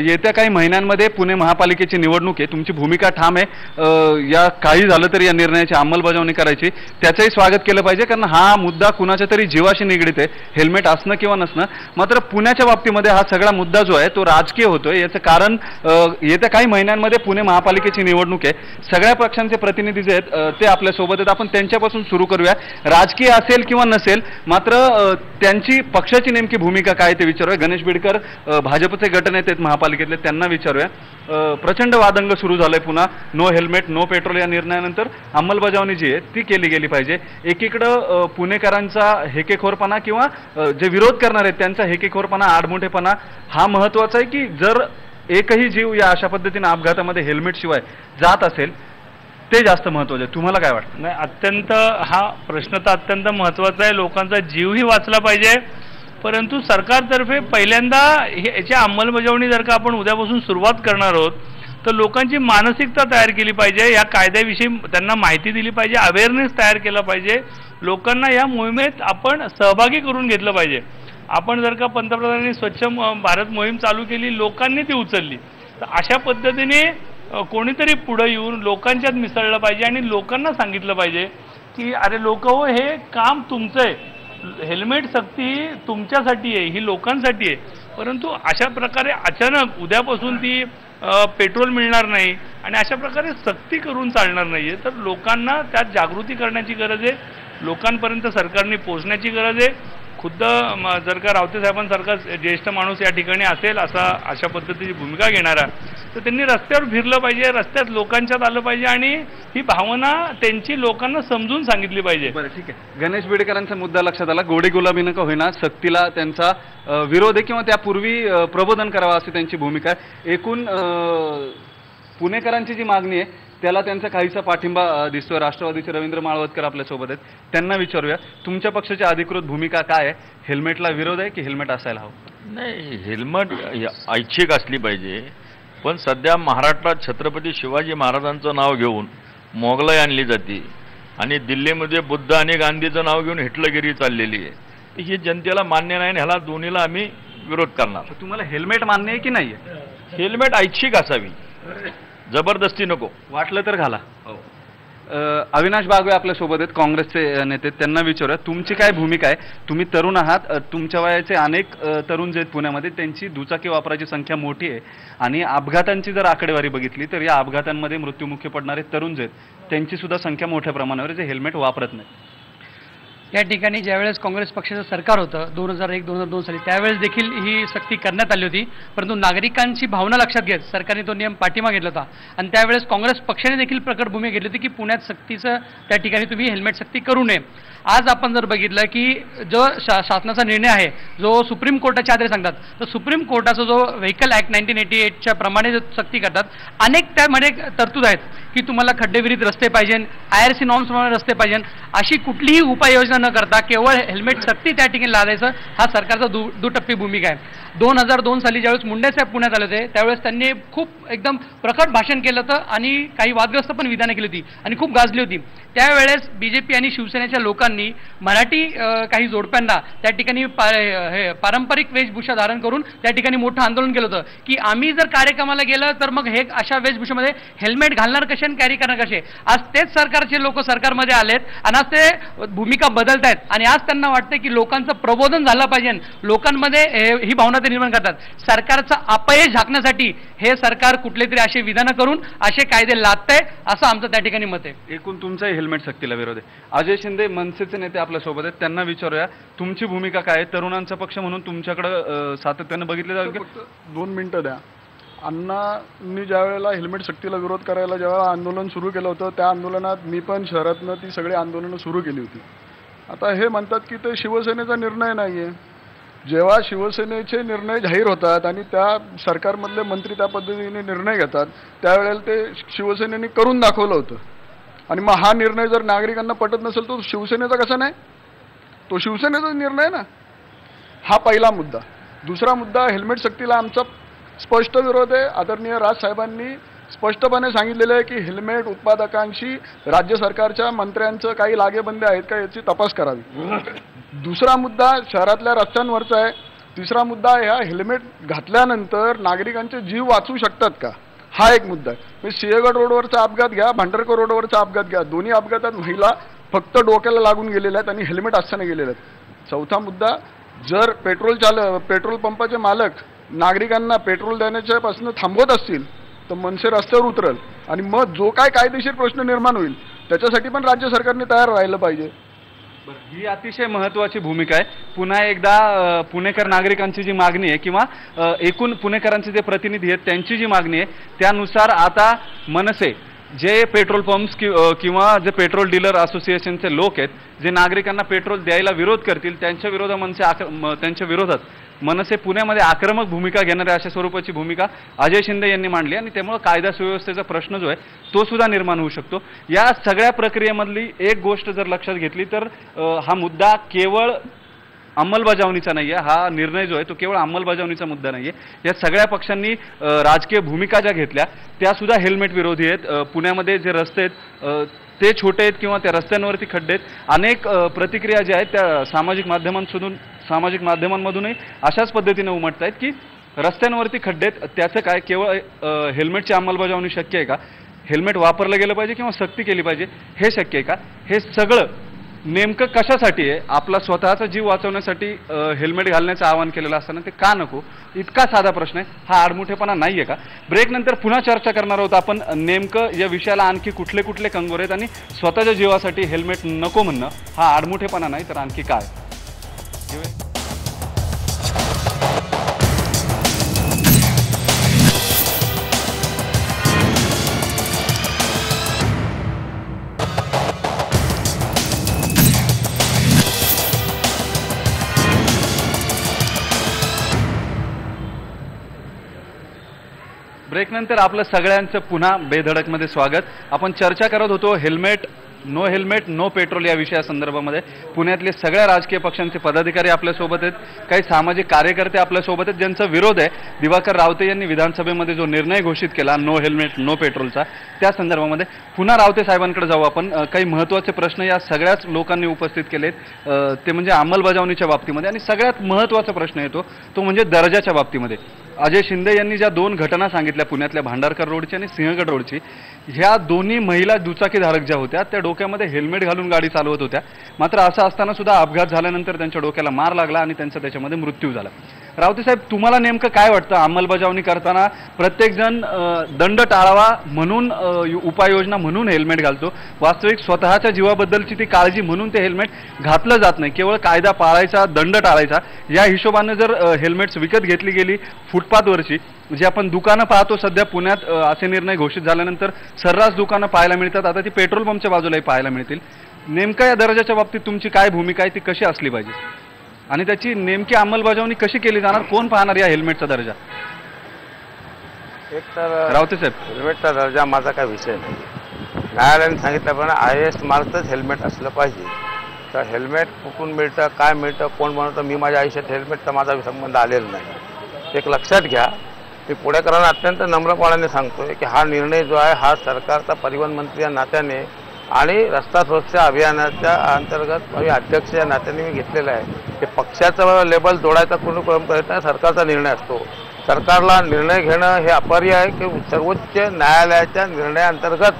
Speaker 1: येत्या काही महिन्यांमध्ये पुणे महापालिकेची निवडणूक आहे, तुमची भूमिका ठाम आहे. या काही झालं तरी या निर्णयाची अंमलबजावणी करायची, त्याचंही स्वागत केलं पाहिजे कारण हा मुद्दा कुणाच्या तरी जीवाशी निगडीत आहे, हेल्मेट असणं किंवा नसणं. मात्र पुण्याच्या बाबतीमध्ये हा सगळा मुद्दा जो आहे तो राजकीय होतोय. याचं कारण येत्या काही महिन्यांमध्ये पुणे महापालिकेची निवडणूक आहे, सगळ्या पक्षांचे प्रतिनिधी जे आहेत ते आपल्यासोबत आहेत. आपण त्यांच्यापासून सुरू करूया. राजकीय असेल किंवा नसेल मात्र त्यांची पक्षाची नेमकी भूमिका काय ते विचारूया. गणेश बिडकर भाजपचे गटनेते आहेत महापालिकेतले, त्यांना विचारूया. प्रचंड वादंग सुरू झालंय पुन्हा. नो हेल्मेट नो पेट्रोल या निर्णयानंतर अंमलबजावणी जी आहे ती केली गेली पाहिजे. एकीकडं पुणेकरांचा हेकेखोरपणा किंवा जे विरोध करणार आहेत त्यांचा हेकेखोरपणा, आडमुठेपणा हा महत्त्वाचा आहे की जर एकही जीव या अशा पद्धतीने अपघातामध्ये हेल्मेट शिवाय जात असेल ते जास्त महत्त्वाचं आहे. तुम्हाला काय वाटतं?
Speaker 7: नाही, अत्यंत हा प्रश्न तर अत्यंत महत्त्वाचा आहे. लोकांचा जीवही वाचला पाहिजे, परंतु सरकारतर्फे पहिल्यांदा याची अंमलबजावणी जर का आपण उद्यापासून सुरुवात करणार आहोत तर लोकांची मानसिकता तयार केली पाहिजे, या कायद्याविषयी त्यांना माहिती दिली पाहिजे, अवेअरनेस तयार केला पाहिजे. लोकांना या मोहिमेत आपण सहभागी करून घेतलं पाहिजे. आपण जर का पंतप्रधानांनी स्वच्छ भारत मोहीम चालू केली, लोकांनी ती उचलली, तर अशा पद्धतीने कोणीतरी पुढे येऊन लोकांच्यात मिसळलं पाहिजे आणि लोकांना सांगितलं पाहिजे की अरे लोक हो, हे काम तुमचं आहे, हेल्मेट सक्ती ही तुमच्यासाठी आहे, ही लोकांसाठी आहे, परंतु अशा प्रकारे अचानक उद्यापासून ती पेट्रोल मिळणार नाही आणि अशा प्रकारे सक्ती करून चालणार नाही आहे. तर लोकांना त्यात जागृती करण्याची गरज आहे, लोकांपर्यंत सरकारने पोहोचण्याची गरज आहे. खुद्द जर का रावते साहेबांसारखा ज्येष्ठ माणूस या ठिकाणी असेल अशा पद्धतीची भूमिका घेणारा, तर त्यांनी रस्त्यावर फिरलं पाहिजे, रस्त्यात लोकांच्यात आलं पाहिजे आणि ही भावना त्यांची लोकांना समजून सांगितली पाहिजे.
Speaker 1: बरं, ठीक आहे. गणेश बिडेकरांचा मुद्दा लक्षात आला. गोडी गुलाबीनं का होईना सक्तीला त्यांचा विरोध आहे किंवा त्यापूर्वी प्रबोधन करावं अशी त्यांची भूमिका आहे. एकूण पुणेकरांची जी मागणी आहे त्याला त्यांचा काहीसा पाठिंबा दिसतोय. राष्ट्रवादीचे रवींद्र माळवदकर आपल्यासोबत आहेत, त्यांना विचारूया, तुमच्या पक्षाची अधिकृत भूमिका काय आहे? हेल्मेटला विरोध आहे की हेल्मेट असायला हवं?
Speaker 8: नाही, हेल्मेट ऐच्छिक असली पाहिजे, पण सध्या महाराष्ट्रात छत्रपती शिवाजी महाराजांचं नाव घेऊन मोगलाई आणली जाते आणि दिल्लीमध्ये बुद्ध आणि गांधीचं नाव घेऊन हिटलरगिरी चाललेली आहे. ही जनतेला मान्य नाही आणि ह्याला दोन्हीला आम्ही विरोध करणार.
Speaker 1: तुम्हाला हेल्मेट मान्य आहे की नाही आहे?
Speaker 8: हेल्मेट ऐच्छिक असावी, जबरदस्ती नको.
Speaker 1: वाटलं तर घाला. अविनाश बागवे आपल्यासोबत आहेत, काँग्रेसचे नेते, त्यांना विचारूया, तुमची काय भूमिका आहे? तुम्ही तरुण आहात, तुमच्या वयाचे अनेक तरुण जे आहेत पुण्यामध्ये, त्यांची दुचाकी वापराची संख्या मोठी आहे आणि अपघातांची जर आकडेवारी बघितली तर या अपघातांमध्ये मृत्युमुखी पडणारे तरुण जे आहेत त्यांची सुद्धा संख्या मोठ्या प्रमाणावर जे हेल्मेट वापरत नाही.
Speaker 9: या ठिकाणी ज्यावेळेस काँग्रेस पक्षाचं सरकार होतं 2001-2002 साली, त्यावेळेस देखील ही सक्ती करण्यात आली होती, परंतु नागरिकांची भावना लक्षात घेत सरकारने तो नियम पाठिंबा घेतला होता आणि त्यावेळेस काँग्रेस पक्षाने देखील प्रकट भूमिका घेतली होती की पुण्यात सक्तीचं त्या ठिकाणी तुम्ही हेल्मेट सक्ती करू नये. आज आपण जर बघितलं की जो शासनाचा निर्णय आहे, जो सुप्रीम कोर्टाच्या आधारे सांगतात, तर सुप्रीम कोर्टाचा जो व्हेकल ॲक्ट 1988च्या प्रमाणे जो सक्ती करतात, अनेक त्यामध्ये तरतूद आहेत की तुम्हाला खड्डेविरहित रस्ते पाहिजे, IRC नॉर्म्सप्रमाणे रस्ते पाहिजे, अशी कुठलीही उपाययोजना न करता केवळ हेल्मेट सक्ती त्या ठिकाणी लादायचं हा सरकारचा दुटप्पी भूमिका आहे. 2002 साली ज्यावेळेस मुंडे साहेब पुण्यात आले होते त्यावेळेस त्यांनी खूप एकदम प्रकट भाषण केलं होतं आणि काही वादग्रस्त पण विधानं केली होती आणि खूप गाजली होती. त्यावेळेस BJP आणि शिवसेनेच्या लोकांनी मराठी काही जोडप्यांना त्या ठिकाणी पारंपरिक वेशभूषा धारण करून त्या ठिकाणी मोठं आंदोलन केलं होतं की आम्ही जर कार्यक्रमाला गेलं तर मग हे अशा वेशभूषेमध्ये हेल्मेट घालणार कसे आणि कॅरी करणार कसे. आज तेच सरकारचे लोक सरकारमध्ये आलेत आणि आज ते भूमिका बदलत आहेत आणि आज त्यांना वाटतं की लोकांचं प्रबोधन झालं पाहिजे, लोकांमध्ये ही भावना ते निर्माण करतात. सरकारचं अपयश झाकण्यासाठी हे सरकार कुठले तरी असे विधानं करून असे कायदे लादतंय असं आमचं त्या ठिकाणी मत आहे.
Speaker 1: एकूण तुमचाही हेल्मेट सक्तीला विरोध आहे. अजय शिंदे मनसेचे नेते आपल्यासोबत आहेत, त्यांना विचारूया, तुमची भूमिका काय आहे? तरुणांचा पक्ष म्हणून तुमच्याकडं सातत्यानं बघितलं जाईल का?
Speaker 10: 2 मिनिटं द्या. अण्णांनी ज्या वेळेला हेल्मेट सक्तीला विरोध करायला जेव्हा आंदोलन सुरू केलं होतं त्या आंदोलनात मी पण शहरातनं ती सगळी आंदोलनं सुरू केली होती. आता हे म्हणतात की ते शिवसेनेचा निर्णय नाही आहे. जेव्हा शिवसेनेचे निर्णय जाहीर होतात आणि त्या सरकारमधले मंत्री त्या पद्धतीने निर्णय घेतात त्यावेळेला ते शिवसेनेने करून दाखवलं होतं आणि मग हा निर्णय जर नागरिकांना पटत नसेल तो शिवसेनेचा कसा नाही? तो शिवसेनेचा निर्णय ना. हा पहिला मुद्दा. दुसरा मुद्दा, हेल्मेट सक्तीला आमचा स्पष्ट विरोध आहे. आदरणीय राजसाहेबांनी स्पष्टपणे सांगितलेलं आहे की हेल्मेट उत्पादकांशी राज्य सरकारच्या मंत्र्यांचं काही लागेबंदे आहेत का याची तपास करावी. दुसरा मुद्दा शहरातल्या रस्त्यांवरचा आहे. तिसरा मुद्दा, ह्या हेल्मेट घातल्यानंतर नागरिकांचे जीव वाचू शकतात का, हा एक मुद्दा आहे. सिंहगड रोडवरचा अपघात घ्या, भांडारकर रोडवरचा अपघात घ्या, दोन्ही अपघातात महिला फक्त डोक्याला लागून गेलेल्या आहेत आणि हेल्मेट असताना गेलेल्या आहेत. चौथा मुद्दा, जर पेट्रोल पंपाचे मालक नागरिकांना पेट्रोल देण्याच्यापासून थांबवत असतील तर मनसे रस्त्यावर उतरल आणि मग जो काय कायदेशीर प्रश्न निर्माण होईल त्याच्यासाठी पण राज्य सरकारने तयार राहिलं पाहिजे.
Speaker 1: ही अतिशय महत्त्वाची भूमिका आहे. पुन्हा एकदा पुणेकर नागरिकांची जी मागणी आहे किंवा एकूण पुणेकरांचे जे प्रतिनिधी आहेत त्यांची जी मागणी आहे त्यानुसार आता मनसे जे पेट्रोल पंप्स किंवा जे पेट्रोल डीलर असोसिएशनचे लोक आहेत जे नागरिकांना पेट्रोल द्यायला विरोध करतील त्यांच्या विरोधात मनसे पुण्यामध्ये आक्रमक भूमिका घेणाऱ्या अशा स्वरूपाची भूमिका अजय शिंदे यांनी मांडली आणि त्यामुळे कायदा सुव्यवस्थेचा प्रश्न जो आहे तो सुद्धा निर्माण होऊ शकतो. या सगळ्या प्रक्रियेमधली एक गोष्ट जर लक्षात घेतली तर हा मुद्दा केवळ अंमलबजावणीचा नाही आहे. हा निर्णय जो आहे तो केवळ अंमलबजावणीचा मुद्दा नाही आहे. या सगळ्या पक्षांनी राजकीय भूमिका ज्या घेतल्या त्या सुद्धा हेल्मेट विरोधी आहेत. पुण्यामध्ये जे रस्ते आहेत ते छोटे आहेत किंवा त्या रस्त्यांवरती खड्डे आहेत. अनेक प्रतिक्रिया ज्या आहेत त्या सामाजिक माध्यमांमधूनही अशाच पद्धतीने उमटत आहेत की रस्त्यांवरती खड्डे आहेत त्याचं काय, केवळ हेल्मेटची अंमलबजावणी शक्य आहे का, हेल्मेट वापरलं गेलं पाहिजे किंवा सक्ती केली पाहिजे हे शक्य आहे का, हे सगळं नेमकं कशासाठी आहे? आपला स्वतःचा जीव वाचवण्यासाठी हेल्मेट घालण्याचं आवाहन केलेलं असताना ते का नको? इतका साधा प्रश्न आहे. हा आडमुठेपणा नाहीये का? ब्रेक नंतर पुन्हा चर्चा करणार आहोत आपण नेमकं या विषयाला आणखी कुठले कुठले कंगोरे आहेत आणि स्वतःच्या जीवासाठी हेल्मेट नको म्हणणं हा आडमुठेपणा नाही तर आणखी काय? ब्रेकनंतर आपलं सगळ्यांचं पुन्हा बेधडकमध्ये स्वागत. आपण चर्चा करत होतो हेल्मेट नो पेट्रोल या विषयासंदर्भामध्ये. पुण्यातले सगळ्या राजकीय पक्षांचे पदाधिकारी आपल्यासोबत आहेत, काही सामाजिक कार्यकर्ते आपल्यासोबत आहेत ज्यांचा विरोध आहे. दिवाकर रावते यांनी विधानसभेमध्ये जो निर्णय घोषित केला नो हेल्मेट नो पेट्रोलचा, त्या संदर्भामध्ये पुन्हा रावते साहेबांकडे जाऊ आपण. काही महत्त्वाचे प्रश्न या सगळ्याच लोकांनी उपस्थित केलेत, ते म्हणजे अंमलबजावणीच्या बाबतीमध्ये आणि सगळ्यात महत्त्वाचा प्रश्न येतो तो म्हणजे दर्जाच्या बाबतीमध्ये. अजय शिंदे यांनी ज्या 2 घटना सांगितल्या पुण्यातल्या भांडारकर रोडची आणि सिंहगड रोडची, ह्या दोन्ही महिला दुचाकीधारक ज्या होत्या त्या डोक्यामध्ये हेल्मेट घालून गाडी चालवत होत्या. मात्र असं असताना सुद्धा अपघात झाल्यानंतर त्यांच्या डोक्याला मार लागला आणि त्यांचा त्याच्यामध्ये मृत्यू झाला. रावते साहेब, तुम्हाला नेमकं काय वाटतं? अंमलबजावणी करताना प्रत्येकजण दंड टाळावा म्हणून उपाययोजना म्हणून हेल्मेट घालतो, वास्तविक स्वतःच्या जीवाबद्दलची ती काळजी म्हणून ते हेल्मेट घातलं जात नाही, केवळ कायदा पाळायचा दंड टाळायचा या हिशोबाने जर हेल्मेट्स विकत घेतली गेली फुटपाथवरची, जे आपण दुकानं पाहतो सध्या पुण्यात असे निर्णय घोषित झाल्यानंतर सर्रास दुकानं पाहायला मिळतात, आता ती पेट्रोल पंपच्या बाजूलाही पाहायला मिळतील. नेमका या दर्जाच्या बाबतीत तुमची काय भूमिका आहे? ती कशी असली पाहिजे आणि त्याची नेमकी अंमलबजावणी कशी केली जाणार? कोण पाहणार या हेल्मेटचा दर्जा?
Speaker 4: एक तर
Speaker 1: रावते साहेब,
Speaker 4: हेल्मेटचा दर्जा माझा काही विषय नाही. न्यायालयाने सांगितल्याप्रमाणे IAS मार्कच हेल्मेट असलं पाहिजे. तर हेल्मेट कुठून मिळतं, काय मिळतं, कोण बनवतं, मी माझ्या आयुष्यात हेल्मेटचा माझा संबंध आलेला नाही. एक लक्षात घ्या, मी पुणेकरांना अत्यंत नम्रपणाने सांगतोय की हा निर्णय जो आहे हा सरकारचा परिवहन मंत्री या नात्याने आणि रस्ता सुरक्षा अभियानाच्या अंतर्गत मी अध्यक्ष या नात्याने मी घेतलेला आहे. ते पक्षाचं लेबल जोडायचा कोणी क्रम करत नाही, सरकारचा निर्णय असतो. सरकारला निर्णय घेणं हे अपरिहार्य आहे की सर्वोच्च न्यायालयाच्या निर्णयाअंतर्गत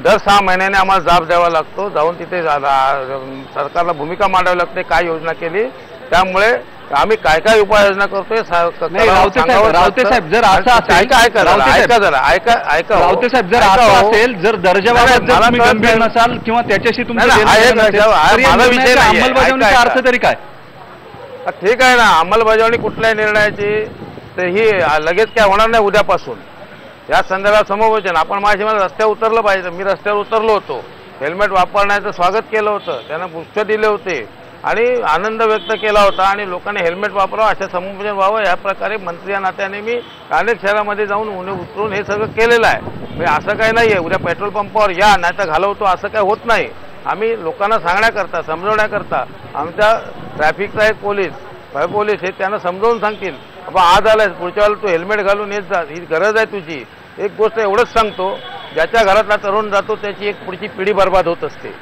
Speaker 4: दर 6 महिन्याने आम्हाला जाब द्यावा लागतो, जाऊन तिथे सरकारला भूमिका मांडावी लागते, काय योजना केली. त्यामुळे आम्ही काय काय उपाययोजना करतोय
Speaker 1: रावते साहेब, जर असं असेल रावते साहेब, जर असं असेल, जर दर्जाबाबत जर तुम्ही गंभीर नसाल किंवा त्याच्याशी अंमलबजावणीचा अर्थ तरी काय?
Speaker 4: ठीक आहे ना, अंमलबजावणी कुठल्याही निर्णयाची तर ही लगेच काय होणार नाही उद्यापासून. या संदर्भात समुपदेशन आपण माझ्या मला रस्त्यावर उतरलं पाहिजे. मी रस्त्यावर उतरलो होतो, हेल्मेट वापरण्याचं स्वागत केलं होतं, त्यांना पुष्प दिले होते आणि आनंद व्यक्त केला होता आणि लोकांनी हेल्मेट वापरावं अशा समुपदेशन व्हावं या प्रकारे मंत्री या नात्याने मी अनेक शहरामध्ये जाऊन उतरून हे सगळं केलेलं आहे. म्हणजे असं काही नाही आहे उद्या पेट्रोल पंपावर या नाही तर घालवतो असं काही होत नाही. आम्ही लोकांना सांगण्याकरता समजवण्याकरता आमच्या ट्रॅफिकचा एक पोलीस हे त्यांना समजावून सांगतील, बाबा आज आलाय पुढच्या वेळेला तू हेल्मेट घालून येत जा, ही गरज आहे तुझी. एक गोष्ट एवढंच सांगतो, ज्याच्या घरातला तरुण जातो त्याची एक पुढची पिढी बर्बाद होत असते.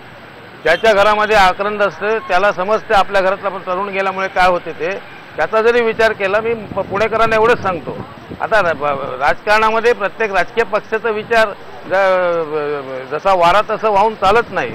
Speaker 4: ज्याच्या घरामध्ये आक्रंद असते त्याला समजते आपल्या घरातला पण तरुण गेल्यामुळे काय होते ते. त्याचा जरी विचार केला मी पुणेकरांना एवढंच सांगतो. आता राजकारणामध्ये प्रत्येक राजकीय पक्षाचा विचार जसा वारा तसं वाहून चालत नाही.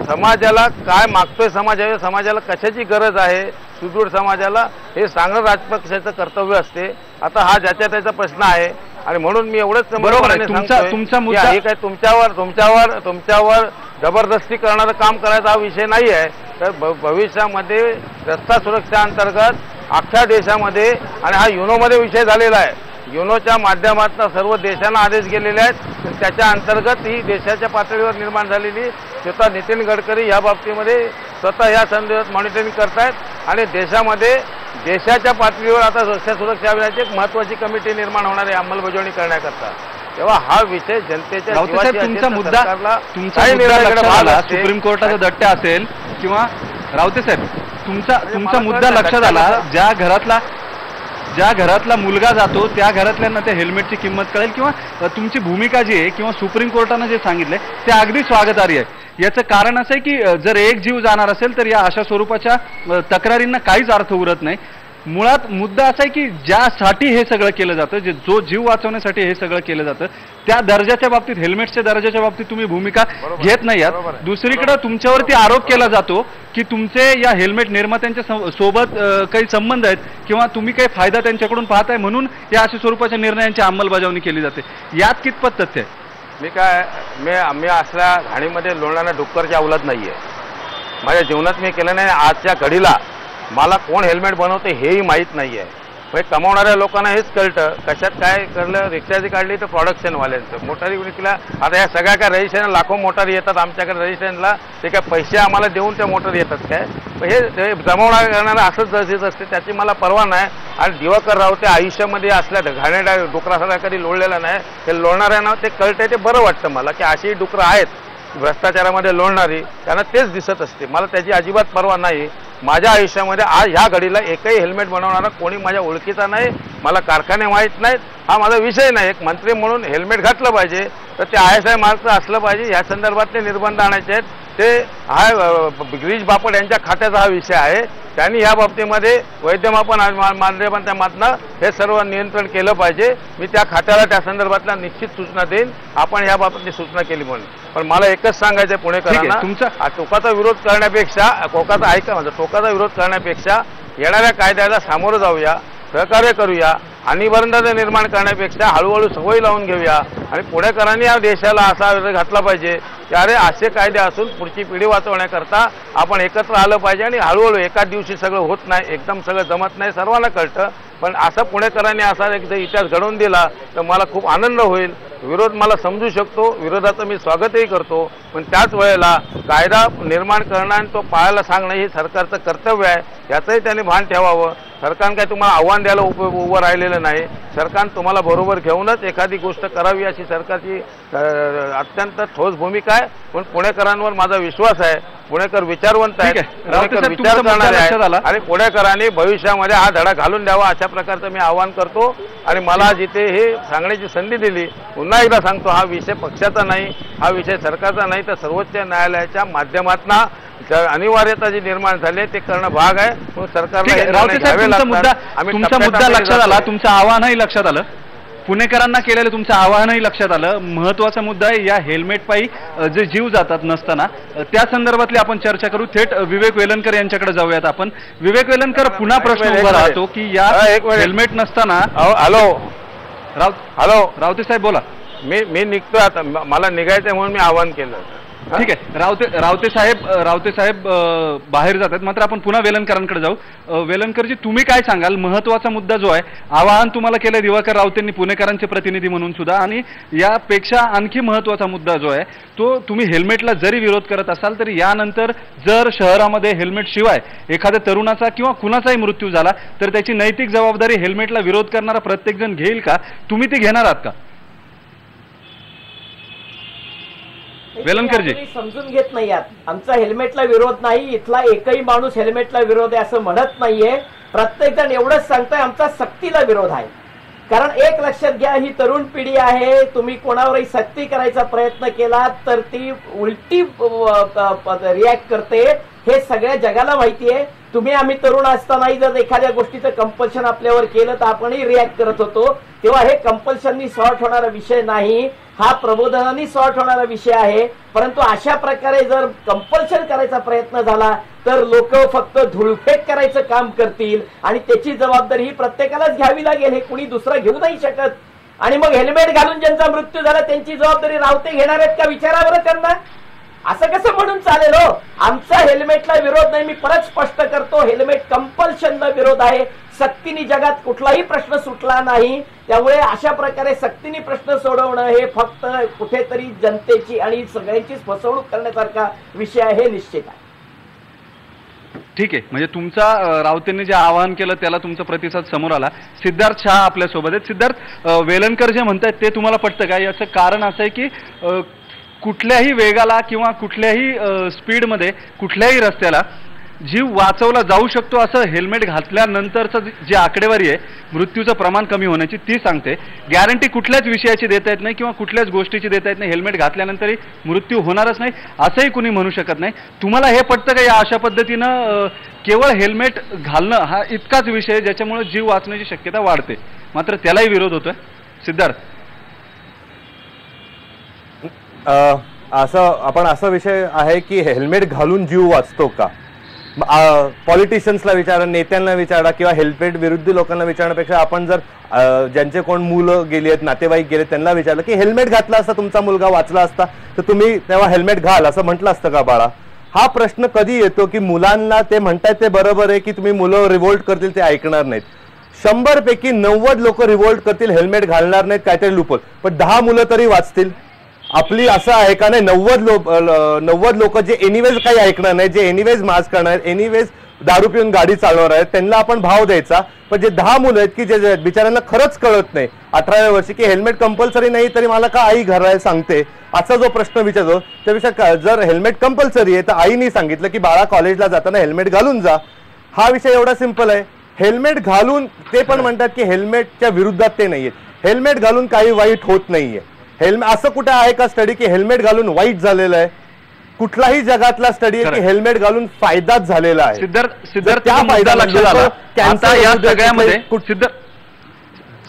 Speaker 4: समाजाला काय मागतोय समाजाला कशाची गरज आहे सुदृढ समाजाला हे सांगणं राजपक्षाचं कर्तव्य असते. आता हा ज्याच्या त्याचा प्रश्न आहे आणि म्हणून मी एवढंच
Speaker 1: बरोबर आहे तुमचा मुद्दा
Speaker 4: हे काय तुमच्यावर जबरदस्ती करणारं काम करायचा हा विषय नाही आहे. तर भविष्यामध्ये रस्ता सुरक्षा अंतर्गत अख्ख्या देशामध्ये आणि हा युनोमध्ये विषय झालेला आहे. युनोच्या माध्यमातून सर्व देशांना आदेश गेलेले आहेत. त्याच्या अंतर्गत ही देशाच्या पातळीवर निर्माण झालेली स्वतः नितीन गडकरी या बाबतीमध्ये स्वतः या संदर्भात मॉनिटरिंग करतायत आणि देशाच्या पातळीवर आता रस्ता सुरक्षा अभियानाची एक महत्त्वाची कमिटी निर्माण होणार आहे अंमलबजावणी करण्याकरता. तेव्हा हा विषय जनतेच्या
Speaker 1: तुमचा मुद्दा सुप्रीम कोर्टाचा दट्ट असेल किंवा रावते साहेब तुमचा मुद्दा लक्षात आला. ज्या घरातला मुलगा जातो त्या घरातल्यांना त्या हेल्मेटची किंमत कळेल किंवा तुमची भूमिका जी आहे किंवा सुप्रीम कोर्टानं जे सांगितलंय ते अगदी स्वागतार्ह आहे. याचं कारण असं आहे की जर एक जीव जाणार असेल तर या अशा स्वरूपाच्या तक्रारींना काहीच अर्थ उरत नाही. मुळात मुद्दा असा आहे की ज्यासाठी हे सगळं केलं जातं, जो जीव वाचवण्यासाठी हे सगळं केलं जातं, त्या दर्जाच्या बाबतीत, हेल्मेटच्या दर्जाच्या बाबतीत तुम्ही भूमिका घेत नाही आहात. दुसरीकडे तुमच्यावरती आरोप केला जातो की तुमचे या हेल्मेट निर्मात्यांच्या सोबत काही संबंध आहेत किंवा तुम्ही काही फायदा त्यांच्याकडून पाहताय म्हणून या अशा स्वरूपाच्या निर्णयांची अंमलबजावणी केली जाते. यात कितपत तथ्य आहे?
Speaker 4: मी असल्या घाणीमध्ये लोळणाऱ्या डुक्करची अवलाद नाही आहे. माझ्या जीवनात मी केलं नाही. आजच्या घडीला मला कोण हेल्मेट बनवते हेही माहीत नाही आहे. म्हणजे कमावणाऱ्या लोकांना हेच कळतं कशात काय करलं. रिक्षाची काढली तर प्रोडक्शनवाल्यांचं, मोटारी विकल्या. आता या सगळ्या काय रजिस्ट्रेशन लाखो मोटारी येतात आमच्याकडे रजिस्ट्रेशनला, ते काय पैसे आम्हाला देऊन त्या मोटारी येतात काय? हे जमवणार करणारं असंच गरजेचं असते, त्याची मला पर्वा नाही. आणि दिवाकर रावते आयुष्यामध्ये असल्या घाणेरड्या डुकरासारखा कधी लोळलेला नाही. ते लोळणाऱ्यांना ते कळतंय, ते बरं वाटतं मला की अशी डुकरं आहेत भ्रष्टाचारामध्ये लोळणारी, त्यांना तेच दिसत असते. मला त्याची अजिबात पर्वा नाही. माझ्या आयुष्यामध्ये आज ह्या घडीला एकही हेल्मेट बनवणारा कोणी माझ्या ओळखीचा नाही, मला कारखाने माहीत नाहीत. हा माझा विषय नाही. एक मंत्री म्हणून हेल्मेट घातलं पाहिजे तर ते ISI मार्कचं असलं पाहिजे. या संदर्भातले निर्बंध आणायचे आहेत. ते गिरीश बापट यांच्या खात्याचा हा विषय आहे. त्यांनी या बाबतीमध्ये वैद्यमापन माध्यमातनं हे सर्व नियंत्रण केलं पाहिजे. मी त्या खात्याला त्या संदर्भातल्या निश्चित सूचना देईन. आपण या बाबतीत सूचना केली म्हणून. पण मला एकच सांगायचं आहे पुणेकरांना, तुमचा टोकाचा विरोध करण्यापेक्षा टोकाचा विरोध करण्यापेक्षा येणाऱ्या कायद्याला सामोरं जाऊया, सहकार्य करूया. आणीबाणीचं निर्माण करण्यापेक्षा हळूहळू सवयी लावून घेऊया. आणि पुणेकरांनी या देशाला असा घातला पाहिजे की अरे असे कायदे असून पुढची पिढी वाचवण्याकरता आपण एकत्र आलं पाहिजे. आणि हळूहळू एकाच दिवशी सगळं होत नाही, एकदम सगळं जमत नाही, सर्वांना कळतं. पण असं पुणेकरांनी असा एक इतिहास घडवून दिला तर मला खूप आनंद होईल. विरोध मला समजू शकतो, विरोधाचं मी स्वागतही करतो. पण त्याच वेळेला कायदा निर्माण करणं आणि तो पाळायला सांगणं हे सरकारचं कर्तव्य आहे, याचंही त्यांनी भान ठेवावं. सरकार काय तुम्हाला आव्हान द्यायला उभं राहिलेलं नाही. सरकार तुम्हाला बरोबर घेऊनच एखादी गोष्ट करावी अशी सरकारची अत्यंत ठोस भूमिका आहे. पण पुणेकरांवर माझा विश्वास आहे. पुणेकर विचारवंत आहेत, पुणेकर विचार करणारे आहेत आणि पुणेकरांनी भविष्यामध्ये हा धडा घालून द्यावा अशा प्रकारचं मी आवाहन करतो. आणि मला जिथे हे सांगण्याची संधी दिली, पुन्हा एकदा सांगतो, हा विषय पक्षाचा नाही, हा विषय सरकारचा नाही, तर सर्वोच्च न्यायालयाच्या माध्यमातून अनिवार्यता जी निर्माण झाली ते करणं भाग आहे. म्हणून सरकारला
Speaker 1: तुमचा मुद्दा लक्षात आला, तुमचं आव्हानही लक्षात आलं, पुणेकरांना केलेलं तुमचं आवाहनही लक्षात आलं. महत्त्वाचा मुद्दा आहे या हेल्मेट पायी जे जीव जातात नसताना, त्या संदर्भातली आपण चर्चा करू. थेट विवेक वेलणकर यांच्याकडे जाऊयात आपण. विवेक वेलणकर, पुन्हा प्रश्न उभा राहतो की या हेल्मेट नसताना.
Speaker 4: हॅलो
Speaker 1: रावते साहेब बोला.
Speaker 4: मी निघतो आता, मला निघायचं म्हणून मी आवाहन केलं.
Speaker 1: ठीक आहे. रावते साहेब बाहेर जातात, मात्र आपण पुन्हा वेलणकरांकडे जाऊ. वेलणकरजी, तुम्ही काय सांगाल? महत्वाचा मुद्दा जो आहे, आवाहन तुम्हाला केलं दिवाकर रावतेंनी पुणेकरांचे प्रतिनिधी म्हणून सुद्धा, आणि यापेक्षा आणखी महत्वाचा मुद्दा जो आहे तो, तुम्ही हेल्मेटला जरी विरोध करत असाल तरी यानंतर जर शहरामध्ये हेल्मेट शिवाय एखाद्या तरुणाचा किंवा कुणाचाही मृत्यू झाला तर त्याची नैतिक जबाबदारी हेल्मेटला विरोध करणारा प्रत्येकजण घेईल का? तुम्ही ती घेणार आहात का? वेलणकरजी,
Speaker 5: समजून घेत नाही आहात. आमचा हेल्मेटला विरोध नाही, इथला एकही माणूस हेल्मेटला विरोध आहे असं म्हणत नाहीये. प्रत्येक जण एवढंच सांगतोय आमचा सक्तीला विरोध आहे. कारण एक लक्षात घ्या, ही तरुण पिढी आहे. तुम्ही कोणावरही सक्ती करायचा प्रयत्न केला तर ती उलटी रिॲक्ट करते, हे सगळ्या जगाला माहिती आहे. आम्ही तरुण असतानाही जर एखाद्या गोष्टीचं कंपल्शन आपल्यावर केलं तर आपणही रिॲक्ट करत होतो. तेव्हा हे कंपल्शननी सॉर्ट होणारा विषय नाही, हा प्रबोधनाने सॉर्ट होणारा विषय आहे. परंतु अशा प्रकारे जर कंपल्शन करायचा प्रयत्न झाला तर लोक फक्त धुळफेक करायचं काम करतील आणि त्याची जबाबदारी ही प्रत्येकालाच घ्यावी लागेल, हे कुणी दुसरं घेऊ नाही शकत. आणि मग हेल्मेट घालून ज्यांचा मृत्यू झाला त्यांची जबाबदारी रावते घेणार आहेत का? विचारा बरं त्यांना. असं कसं म्हणून चालेल हो? आमचा हेल्मेटला विरोध नाही, मी परत स्पष्ट करतो, हेल्मेट कंपल्शनला विरोध आहे. सक्तीने जगात कुठलाही प्रश्न सुटला नाही. त्यामुळे अशा प्रकारे सक्तीने प्रश्न सोडवणं हे फक्त कुठेतरी जनतेची आणि सगळ्यांचीच फसवणूक करण्यासारखा विषय आहे, हे निश्चित आहे.
Speaker 1: ठीक आहे. म्हणजे तुमचा रावतेंनी जे आवाहन केलं त्याला तुमचा प्रतिसाद समोर आला. सिद्धार्थ शहा आपल्या सोबत आहेत. सिद्धार्थ, वेलणकर जे म्हणतात ते तुम्हाला पटतं का? याचं कारण असं आहे की कुठल्याही वेगाला किंवा कुठल्याही स्पीडमध्ये कुठल्याही रस्त्याला जीव वाचवला जाऊ शकतो असं हेल्मेट घातल्यानंतरचं जे आकडेवारी आहे मृत्यूचं प्रमाण कमी होण्याची ती सांगते. गॅरंटी कुठल्याच विषयाची देता येत नाही किंवा कुठल्याच गोष्टीची देता येत नाही. हेल्मेट घातल्यानंतरही मृत्यू होणारच नाही असंही कुणी म्हणू शकत नाही. तुम्हाला हे पटतं का या अशा पद्धतीनं केवळ हेल्मेट घालणं हा इतकाच विषय आहे ज्याच्यामुळे जीव वाचण्याची शक्यता वाढते, मात्र त्यालाही विरोध होतोय? सिद्धार्थ,
Speaker 6: असा विषय आहे की हेल्मेट घालून जीव वाचतो का? पॉलिटिशियन्सला विचारा, नेत्यांना विचारा किंवा हेल्मेट विरुद्ध लोकांना विचारण्यापेक्षा आपण जर ज्यांचे कोण मुलं गेली आहेत, नातेवाईक गेले, त्यांना विचारलं की हेल्मेट घातला असता तुमचा मुलगा वाचला असता तर तुम्ही तेव्हा हेल्मेट घाल असं म्हटलं असतं का बाळा? हा प्रश्न कधी येतो की मुलांना ते म्हणतात ते बरोबर आहे की तुम्ही मुलं रिव्होल्ट करतील ते ऐकणार नाहीत. 100 पैकी 90 लोक रिव्होल्ट करतील, हेल्मेट घालणार नाहीत, काहीतरी लुपल, पण 10 मुलं तरी वाचतील. आपली असं आहे का नाही? 90 लोक जे एनिवेज काही ऐकणार नाही, जे एनिवेज मास्क करणार आहेत, एनिवेज दारू पिऊन गाडी चालवणार आहेत, त्यांना आपण भाव द्यायचा. पण जे 10 मुलं आहेत की जे बिचाऱ्यांना खरंच कळत नाही 18व्या वर्षी की हेल्मेट कंपल्सरी नाही तरी मला का आई घराला सांगते, असा जो प्रश्न विचारतो त्यापेक्षा जर हेल्मेट कंपल्सरी आहे तर आईने सांगितलं की बाळा कॉलेजला जाताना हेल्मेट घालून जा. हा विषय एवढा सिंपल आहे. हेल्मेट घालून ते पण म्हणतात की हेल्मेटच्या विरुद्धात ते नाहीये. हेल्मेट घालून काही वाईट होत नाहीये. हेल्मेट असं कुठे आहे का स्टडी की हेल्मेट घालून वाईट झालेलं आहे? कुठलाही जगातला स्टडी आहे की हेल्मेट घालून फायदाच झालेला आहे.
Speaker 1: सिद्धार्थ तुझा मुद्दा लक्षात आला. आता या सगळ्यामध्ये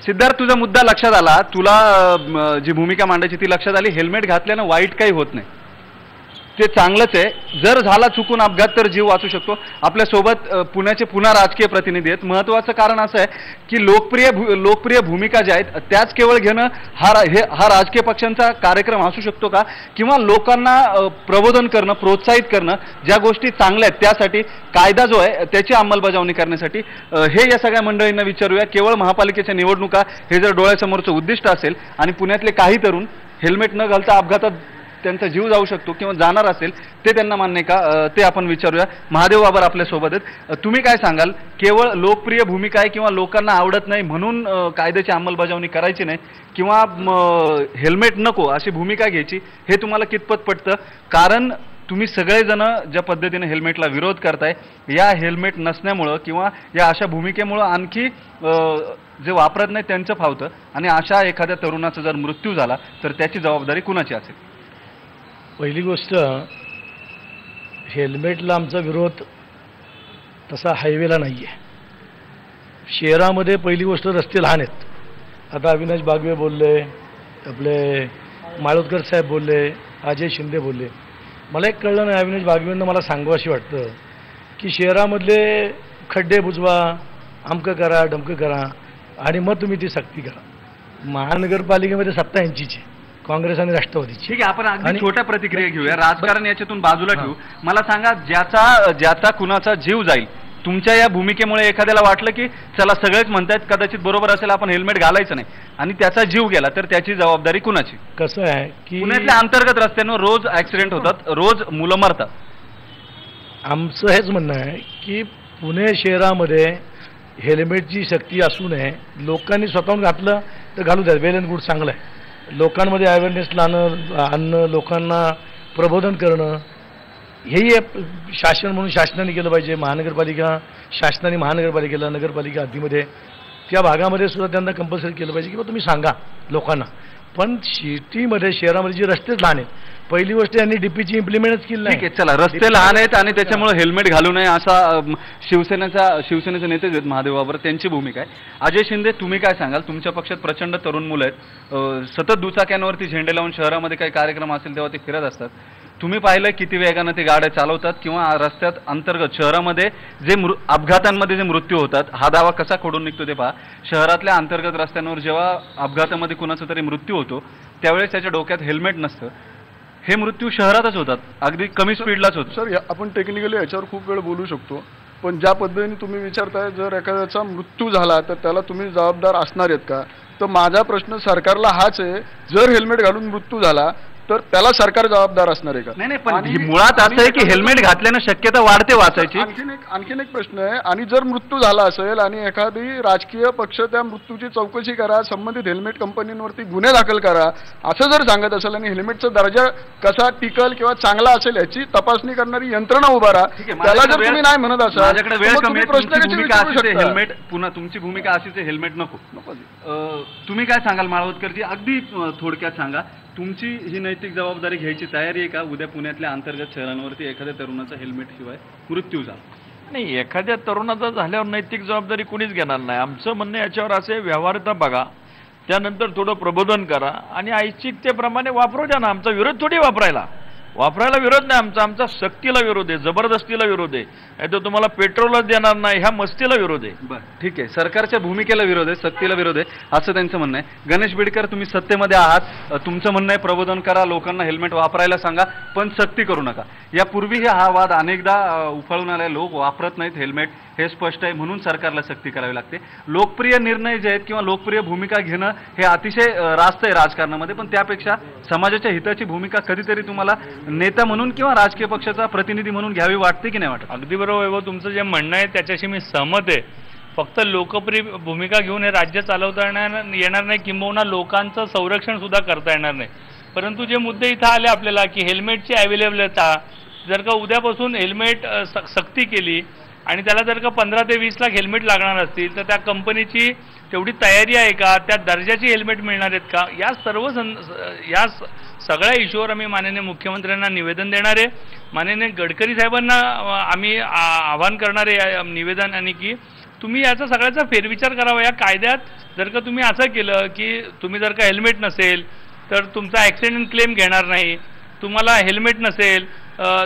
Speaker 1: सिद्धार्थ तुझा मुद्दा लक्षात आला, तुला जी भूमिका मांडायची ती लक्षात आली. हेल्मेट घातल्यानं वाईट काही होत नाही, ते चांगलंच आहे. जर झाला चुकून अपघात तर जीव वाचू शकतो. आपल्यासोबत पुण्याचे पुन्हा राजकीय प्रतिनिधी आहेत. महत्त्वाचं कारण असं आहे की लोकप्रिय भूमिका ज्या आहेत त्याच केवळ घेणं हा राजकीय पक्षांचा कार्यक्रम असू शकतो का? किंवा लोकांना प्रबोधन करणं, प्रोत्साहित करणं, ज्या गोष्टी चांगल्या आहेत त्यासाठी कायदा जो आहे त्याची अंमलबजावणी करण्यासाठी हे या सगळ्या मंडळींना विचारूया. केवळ महापालिकेच्या निवडणुका हे जर डोळ्यासमोरचं उद्दिष्ट असेल आणि पुण्यातले काही तरुण हेल्मेट न घालता अपघातात त्यांचा जीव जाऊ शकतो किंवा जाणार असेल ते त्यांना मान्य का, ते आपण विचारूया. महादेव बाबर आपल्या सोबत आहेत. तुम्ही काय सांगाल? केवळ लोकप्रिय भूमिका आहे किंवा लोकांना आवडत नाही म्हणून कायद्याची अंमलबजावणी करायची नाही किंवा हेल्मेट नको अशी भूमिका घ्यायची, हे तुम्हाला कितपत पटतं? कारण तुम्ही सगळेजण ज्या पद्धतीने हेल्मेटला विरोध करताय, या हेल्मेट नसण्यामुळं किंवा या अशा भूमिकेमुळं आणखी जे वापरत नाही त्यांचं फावतं आणि अशा एखाद्या तरुणाचा जर मृत्यू झाला तर त्याची जबाबदारी कुणाची असेल?
Speaker 2: पहिली गोष्ट, हेल्मेटला आमचा विरोध तसा हायवेला नाही आहे. शहरामध्ये पहिली गोष्ट रस्ते लहान आहेत. आता अविनाश बागवे बोलले, आपले माळोदकर साहेब बोलले, अजय शिंदे बोलले. मला एक कळलं नाही, अविनाश बागवेंना मला सांगू अशी वाटतं की शहरामधले खड्डे बुजवा, अमकं करा, डमकं करा आणि मग तुम्ही ती सक्ती करा. महानगरपालिकेमध्ये सत्ता यांचीच आहे, काँग्रेस आणि राष्ट्रवादीची.
Speaker 1: ठीक आहे, आपण अगदी छोट्या प्रतिक्रिया घेऊया. राजकारण याच्यातून बाजूला ठेवू. मला सांगा, ज्याचा कुणाचा जीव जाईल, तुमच्या या भूमिकेमुळे एखाद्याला वाटलं की चला सगळेच म्हणतायत कदाचित बरोबर असेल आपण हेल्मेट घालायचं नाही आणि त्याचा जीव गेला तर त्याची जबाबदारी कुणाची?
Speaker 2: कसं आहे की
Speaker 1: पुण्यातल्या अंतर्गत रस्त्यांवर रोज ऍक्सिडेंट होतात, रोज मुलं मरतात.
Speaker 2: आमचं हेच म्हणणं आहे की पुणे शहरामध्ये हेल्मेटची सक्ती असू नये. लोकांनी स्वतःहून घातलं तर घालू द्या, वेल अँड गुड, चांगलं आहे. लोकांमध्ये अवेअरनेस आणणं, लोकांना प्रबोधन करणं, हेही शासन म्हणून शासनाने केलं पाहिजे. महानगरपालिका शासनाने महानगरपालिकेला, नगरपालिका हद्दीमध्ये त्या भागामध्ये सुद्धा त्यांना कंपल्सरी केलं पाहिजे की बा तुम्ही सांगा लोकांना. पण सिटीमध्ये, शहरामध्ये जे रस्तेच लहान आहेत, पहिली गोष्ट यांनी डीपीची इम्प्लिमेंटच केली नाही.
Speaker 1: ठीक आहे, चला रस्ते लहान आहेत आणि त्याच्यामुळे हेल्मेट घालू नये असा शिवसेनेचे नेते आहेत महादेव बाबर, त्यांची भूमिका आहे. अजय शिंदे, तुम्ही काय सांगाल? तुमच्या पक्षात प्रचंड तरुण मुलं आहेत, सतत दुचाक्यांवरती झेंडे लावून शहरामध्ये काही कार्यक्रम असेल तेव्हा ते फिरत असतात. तुम्ही पाहिलं किती वेगानं ते गाड्या चालवतात किंवा रस्त्यात अंतर्गत शहरामध्ये जे अपघातांमध्ये जे मृत्यू होतात, हा दावा कसा खोडून निघतो ते पहा. शहरातल्या अंतर्गत रस्त्यांवर जेव्हा अपघातामध्ये कुणाचा तरी मृत्यू होतो त्यावेळेस त्याच्या डोक्यात हेल्मेट नसतं. हे मृत्यू शहरातच होतात, अगदी कमी स्पीडलाच होतं.
Speaker 10: सर, आपण टेक्निकली याच्यावर खूप वेळ बोलू शकतो, पण ज्या पद्धतीने तुम्ही विचारताय, जर एखाद्याचा मृत्यू झाला तर त्याला तुम्ही जबाबदार असणार आहेत का? तर माझा प्रश्न सरकारला हाच आहे, जर हेल्मेट घालून मृत्यू झाला तर त्याला सरकार जबाबदार असणार आहे का?
Speaker 1: नाही पण मुळात असं आहे की हेल्मेट घातल्यानं शक्यता वाढते वाचायची.
Speaker 10: आणखीन एक प्रश्न आहे, आणि जर मृत्यू झाला असेल आणि एखादी राजकीय पक्ष त्या मृत्यूची चौकशी करा, संबंधित हेल्मेट कंपनीवरती गुन्हे दाखल करा असं जर सांगत असेल आणि हेल्मेटचा दर्जा कसा टिकल किंवा चांगला असेल याची तपासणी करणारी यंत्रणा उभारा, त्याला जर तुम्ही नाही म्हणत असाल,
Speaker 1: माझ्याकडे वेळ कमी आहे,
Speaker 10: प्रश्न कसे विचारू शकता?
Speaker 1: हेल्मेट पुन्हा तुमची भूमिका अशीच आहे, हेल्मेट नको. तुम्ही काय सांगाल माळवतकरजी? अगदी थोडक्यात सांगा, तुमची ही नैतिक जबाबदारी घ्यायची तयारी आहे का उद्या पुण्यातल्या अंतर्गत शहरांवरती एखाद्या तरुणाचा हेल्मेट शिवाय मृत्यू झाला?
Speaker 8: नाही, एखाद्या तरुणाचा झाल्यावर नैतिक जबाबदारी कुणीच घेणार नाही. आमचं म्हणणं याच्यावर असे व्यवहार्यता बघा, त्यानंतर थोडं प्रबोधन करा आणि ऐच्छिकतेप्रमाणे वापरू द्या ना. आमचा विरोध थोडी वापरायला विरोध नाही आमचा, आमचा सक्तीला विरोध आहे, जबरदस्तीला विरोध आहे. नाही तर तुम्हाला पेट्रोलच देणार नाही ह्या मस्तीला विरोध आहे.
Speaker 1: बरं ठीक आहे, सरकारच्या भूमिकेला विरोध आहे, सक्तीला विरोध आहे असं त्यांचं म्हणणं आहे. गणेश बिडकर, तुम्ही सत्तेमध्ये आहात, तुमचं म्हणणं आहे प्रबोधन करा, लोकांना हेल्मेट वापरायला सांगा, पण सक्ती करू नका. यापूर्वी हा वाद अनेकदा उफाळून आलाय, लोक वापरत नाहीत हेल्मेट हे स्पष्ट आहे, म्हणून सरकारला सक्ती करावी लागते. लोकप्रिय निर्णय जे आहेत किंवा लोकप्रिय भूमिका घेणं हे अतिशय रास्त आहे राजकारणामध्ये, पण त्यापेक्षा समाजाच्या हिताची भूमिका कधीतरी तुम्हाला नेता म्हणून किंवा राजकीय पक्षाचा प्रतिनिधी म्हणून घ्यावी वाटते की नाही वाटत?
Speaker 7: अगदी बरोबर आहे, तुमचं जे म्हणणं आहे त्याच्याशी मी सहमत आहे. फक्त लोकप्रिय भूमिका घेऊन हे राज्य चालवता येणार नाही, किंबहुना लोकांचं संरक्षण सुद्धा करता येणार नाही. परंतु जे मुद्दे इथं आले आपल्याला की हेल्मेटची अवेलेबलता, जर का उद्यापासून हेल्मेट सक्ती केली आणि त्याला जर का 15 ते 20 लाख हेल्मेट लागणार असतील तर त्या कंपनीची तेवढी तयारी आहे का, त्या दर्जाची हेल्मेट मिळणार आहेत का, या सगळ्या इश्यूवर आम्ही माननीय मुख्यमंत्र्यांना निवेदन देणार आहे. माननीय गडकरी साहेबांना आम्ही आवाहन करणार आहे निवेदन, आणि की तुम्ही याचा सगळ्याचा फेरविचार करावा. या कायद्यात जर का तुम्ही असं केलं की तुम्ही जर का हेल्मेट नसेल तर तुमचा ॲक्सिडेंट क्लेम घेणार नाही, तुम्हाला हेल्मेट नसेल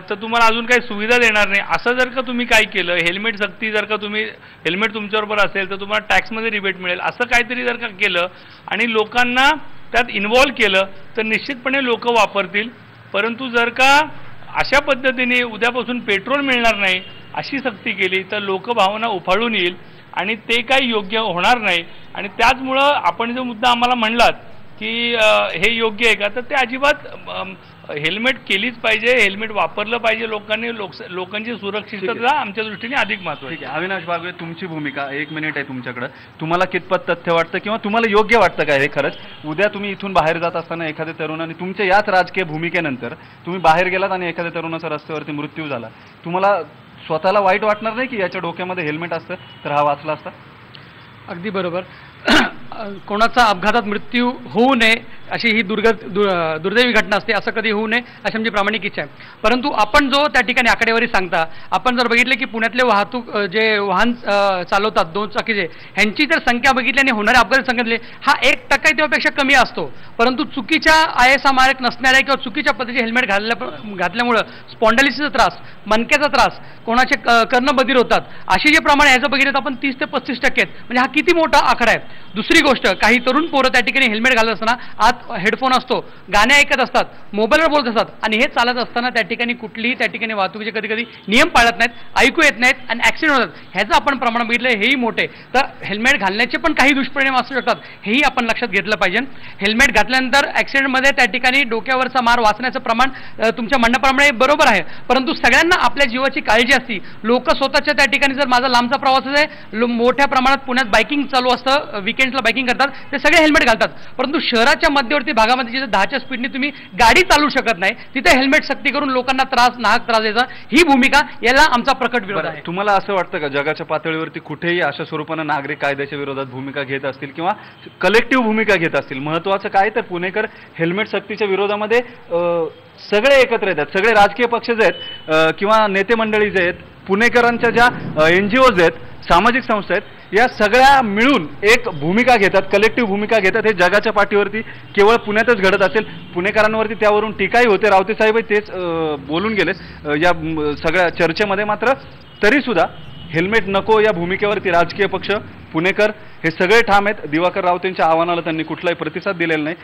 Speaker 7: तर तुम्हाला अजून काही सुविधा देणार नाही, असं जर का तुम्ही काय केलं, हेल्मेट सक्ती जर का तुम्ही हेल्मेट तुमच्याबरोबर असेल तर तुम्हाला टॅक्समध्ये रिबेट मिळेल, असं काहीतरी जर का केलं आणि लोकांना त्यात इन्व्हॉल्व केलं तर निश्चितपणे लोक वापरतील. परंतु जर का अशा पद्धतीने उद्यापासून पेट्रोल मिळणार नाही अशी सक्ती केली तर लोकभावना उफाळून येईल आणि ते काही योग्य होणार नाही. आणि त्याचमुळं आपण जो मुद्दा आम्हाला म्हणलात की हे योग्य आहे का, तर ते अजिबात हेल्मेट केलीच पाहिजे, हेल्मेट वापरलं पाहिजे लोकांनी. लोकांची सुरक्षितता आमच्या दृष्टीने अधिक महत्त्वाची.
Speaker 1: ठीक आहे, अविनाश बागवे, तुमची भूमिका 1 मिनिट आहे तुमच्याकडे. तुम्हाला कितपत तथ्य वाटतं किंवा तुम्हाला योग्य वाटतं का हे खरंच? उद्या तुम्ही इथून बाहेर जात असताना एखाद्या तरुणाने तुमच्या याच राजकीय भूमिकेनंतर तुम्ही बाहेर गेलात आणि एखाद्या तरुणाचा रस्त्यावरती मृत्यू झाला, तुम्हाला स्वतःला वाईट वाटणार नाही की याच्या डोक्यामध्ये हेल्मेट असतं तर हा वाचला असता?
Speaker 9: अगदी बरोबर. कोणाचा अपघातात मृत्यू होऊ नये अशी ही दुर्दैवी घटना असते, असं कधी होऊ नये अशी आमची प्रामाणिक इच्छा आहे. परंतु आपण जो त्या ठिकाणी आकडेवारी सांगता, आपण जर बघितले की पुण्यातले जे वाहन चालवतात 2 चाकीचे, ह्यांची जर संख्या बघितली आणि होणाऱ्या अपघाताची संख्या दिली, हा 1% त्यापेक्षा कमी असतो. परंतु चुकीच्या ISA मार्क नसणाऱ्या किंवा चुकीच्या पद्धतीचे हेल्मेट घातल्यामुळं स्पॉन्डायलिसिसचा त्रास, मणक्याचा त्रास, कोणाचे कर्ण बधीर होतात, अशी जे प्रमाण ह्याचं बघितलं तर आपण 30 ते 35% म्हणजे हा किती मोठा आकडा आहे. दुसरी गोष्ट, काही तरुण पोरं त्या ठिकाणी हेल्मेट घालत असताना आत हेडफोन असतो, गाणे ऐकत असतात, मोबाईलवर बोलत असतात आणि हे चालत असताना त्या ठिकाणी कुठलीही त्या ठिकाणी वाहतुकीचे कधी कधी नियम पाळत नाहीत, ऐकू येत नाहीत आणि ॲक्सिडेंट होतात. ह्याचं आपण प्रमाण बघितलं, हेही मोठे. तर हेल्मेट घालण्याचे पण काही दुष्परिणाम असू शकतात, हेही आपण लक्षात घेतलं पाहिजे. हेल्मेट घातल्यानंतर ॲक्सिडेंटमध्ये त्या ठिकाणी डोक्यावरचा मार वाचण्याचं प्रमाण तुमच्या म्हणण्याप्रमाणे बरोबर आहे, परंतु सगळ्यांना आपल्या जीवाची काळजी असते. लोक स्वतःच्या त्या ठिकाणी जर माझा लांबचा प्रवास आहे, मोठ्या प्रमाणात पुण्यात बायकिंग चालू असतं, विकेंड्सला बायकिंग करतात, ते सगळे हेल्मेट घालतात. परंतु शहराच्या मध्यवर्ती भागामध्ये जिथे 10च्या स्पीडने तुम्ही गाडी चालू शकत नाही, तिथे हेल्मेट सक्ती करून लोकांना नाहक त्रास द्यायचा, ही भूमिका याला आमचा प्रकट विरोध आहे.
Speaker 1: तुम्हाला असं वाटतं का जगाच्या पातळीवरती कुठेही अशा स्वरूपानं नागरिक कायद्याच्या विरोधात भूमिका घेत असतील किंवा कलेक्टिव्ह भूमिका घेत असतील? महत्त्वाचं काय तर पुणेकर हेल्मेट सक्तीच्या विरोधामध्ये सगळे एकत्र येतात, सगळे राजकीय पक्ष जे आहेत किंवा नेते मंडळी जे आहेत, पुणेकरांच्या ज्या NGOज आहेत, सामाजिक संस्था आहेत, या सगळ्या मिळून एक भूमिका घेतात, कलेक्टिव्ह भूमिका घेतात. हे जगाच्या पाठीवरती केवळ पुण्यातच घडत असेल. पुणेकरांवरती त्यावरून टीकाही होते, रावते साहेब तेच बोलून गेले या सगळ्या चर्चेमध्ये. मात्र तरीसुद्धा हेल्मेट नको या भूमिकेवरती राजकीय पक्ष, पुणेकर हे सगळे ठाम आहेत. दिवाकर रावतेंच्या आव्हानाला त्यांनी कुठलाही प्रतिसाद दिलेला नाही.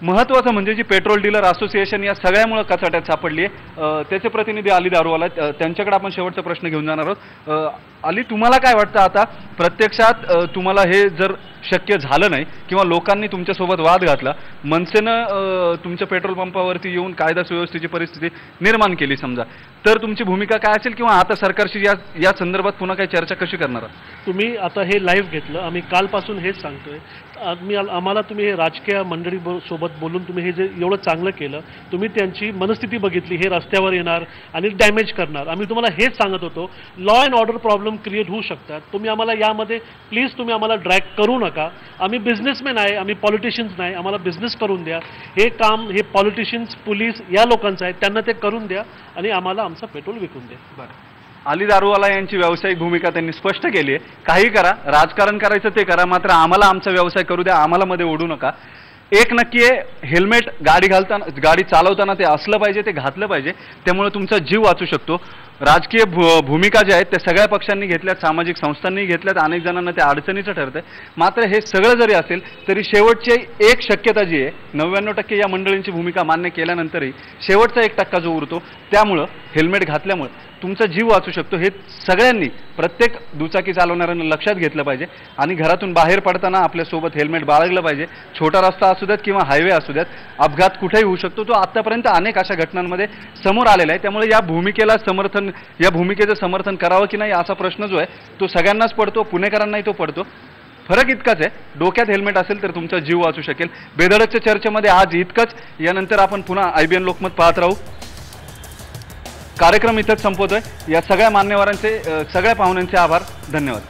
Speaker 1: महत्त्वाचं म्हणजे जी पेट्रोल डीलर असोसिएशन या सगळ्यामुळे कचाट्यात सापडली आहे, त्याचे प्रतिनिधी अली दारूवाला, त्यांच्याकडे आपण शेवटचा प्रश्न घेऊन जाणार आहोत. अली, तुम्हाला काय वाटतं आता प्रत्यक्षात तुम्हाला हे जर शक्य झालं नाही किंवा लोकांनी तुमच्यासोबत वाद घातला, मनसेनं तुमच्या पेट्रोल पंपावरती येऊन कायदा सुव्यवस्थेची परिस्थिती निर्माण केली समजा, तर तुमची भूमिका काय असेल किंवा आता सरकारशी या संदर्भात पुन्हा काही चर्चा कशी करणार आहात?
Speaker 3: तुम्ही आता हे लाईव्ह घेतलं, आम्ही कालपासून हेच सांगतोय. आम्हाला तुम्ही हे राजकीय मंडळी सोबत बोलून तुम्ही हे जे एवढं चांगलं केलं, तुम्ही त्यांची मनस्थिती बघितली, हे रस्त्यावर येणार आणि डॅमेज करणार. आम्ही तुम्हाला हेच सांगत होतो, law and order problem create होऊ शकतात. तुम्ही आम्हाला यामध्ये प्लीज तुम्ही आम्हाला ड्रॅग करू नका. आम्ही बिझनेसमॅन आहे, आम्ही पॉलिटिशियन्स नाही. आम्हाला बिझनेस करून द्या. हे काम हे पॉलिटिशियन्स, पोलीस या लोकांचं आहे, त्यांना ते करून द्या आणि आम्हाला आमचा पेट्रोल विकून द्या.
Speaker 1: बरं, अली दारूवाला यांची व्यावसायिक भूमिका त्यांनी स्पष्ट केली आहे. काही करा, राजकारण करायचं ते करा, मात्र आम्हाला आमचा व्यवसाय करू द्या, आम्हाला मध्ये ओढू नका. एक नक्की आहे, हेल्मेट गाडी चालवताना ते असलं पाहिजे, ते घातलं पाहिजे, त्यामुळे तुमचा जीव वाचू शकतो. राजकीय भूमिका ज्या आहेत त्या सगळ्या पक्षांनी घेतल्यात, सामाजिक संस्थांनी घेतल्यात, अनेक जणांना ते अडचणीचं ठरतंय. मात्र हे सगळं जरी असेल तरी शेवटची एक शक्यता जी आहे, 99% या मंडळींची भूमिका मान्य केल्यानंतरही शेवटचा 1% जो उरतो, त्यामुळं हेल्मेट घातल्यामुळे तुमचा जीव वाचू शकतो. हे सगळ्यांनी, प्रत्येक दुचाकी चालवणाऱ्यांना लक्षात घेतलं पाहिजे आणि घरातून बाहेर पडताना आपल्यासोबत हेल्मेट बाळगलं पाहिजे. छोटा रस्ता असू द्यात किंवा हायवे असू द्यात, अपघात कुठेही होऊ शकतो. तो आतापर्यंत अनेक अशा घटनांमध्ये समोर आलेला आहे. त्यामुळे या भूमिकेचं समर्थन करावं की नाही असा प्रश्न जो आहे तो सगळ्यांनाच पडतो, पुणेकरांनाही तो पडतो. फरक इतकाच आहे, डोक्यात हेल्मेट असेल तर तुमचा जीव वाचू शकेल. बेधडकच्या चर्चेमध्ये आज इतकंच. यानंतर आपण पुन्हा IBN लोकमत पाहत राहू. कार्यक्रम इथंच संपवतोय. या सगळ्या मान्यवरांचे, सगळ्या पाहुण्यांचे आभार. धन्यवाद.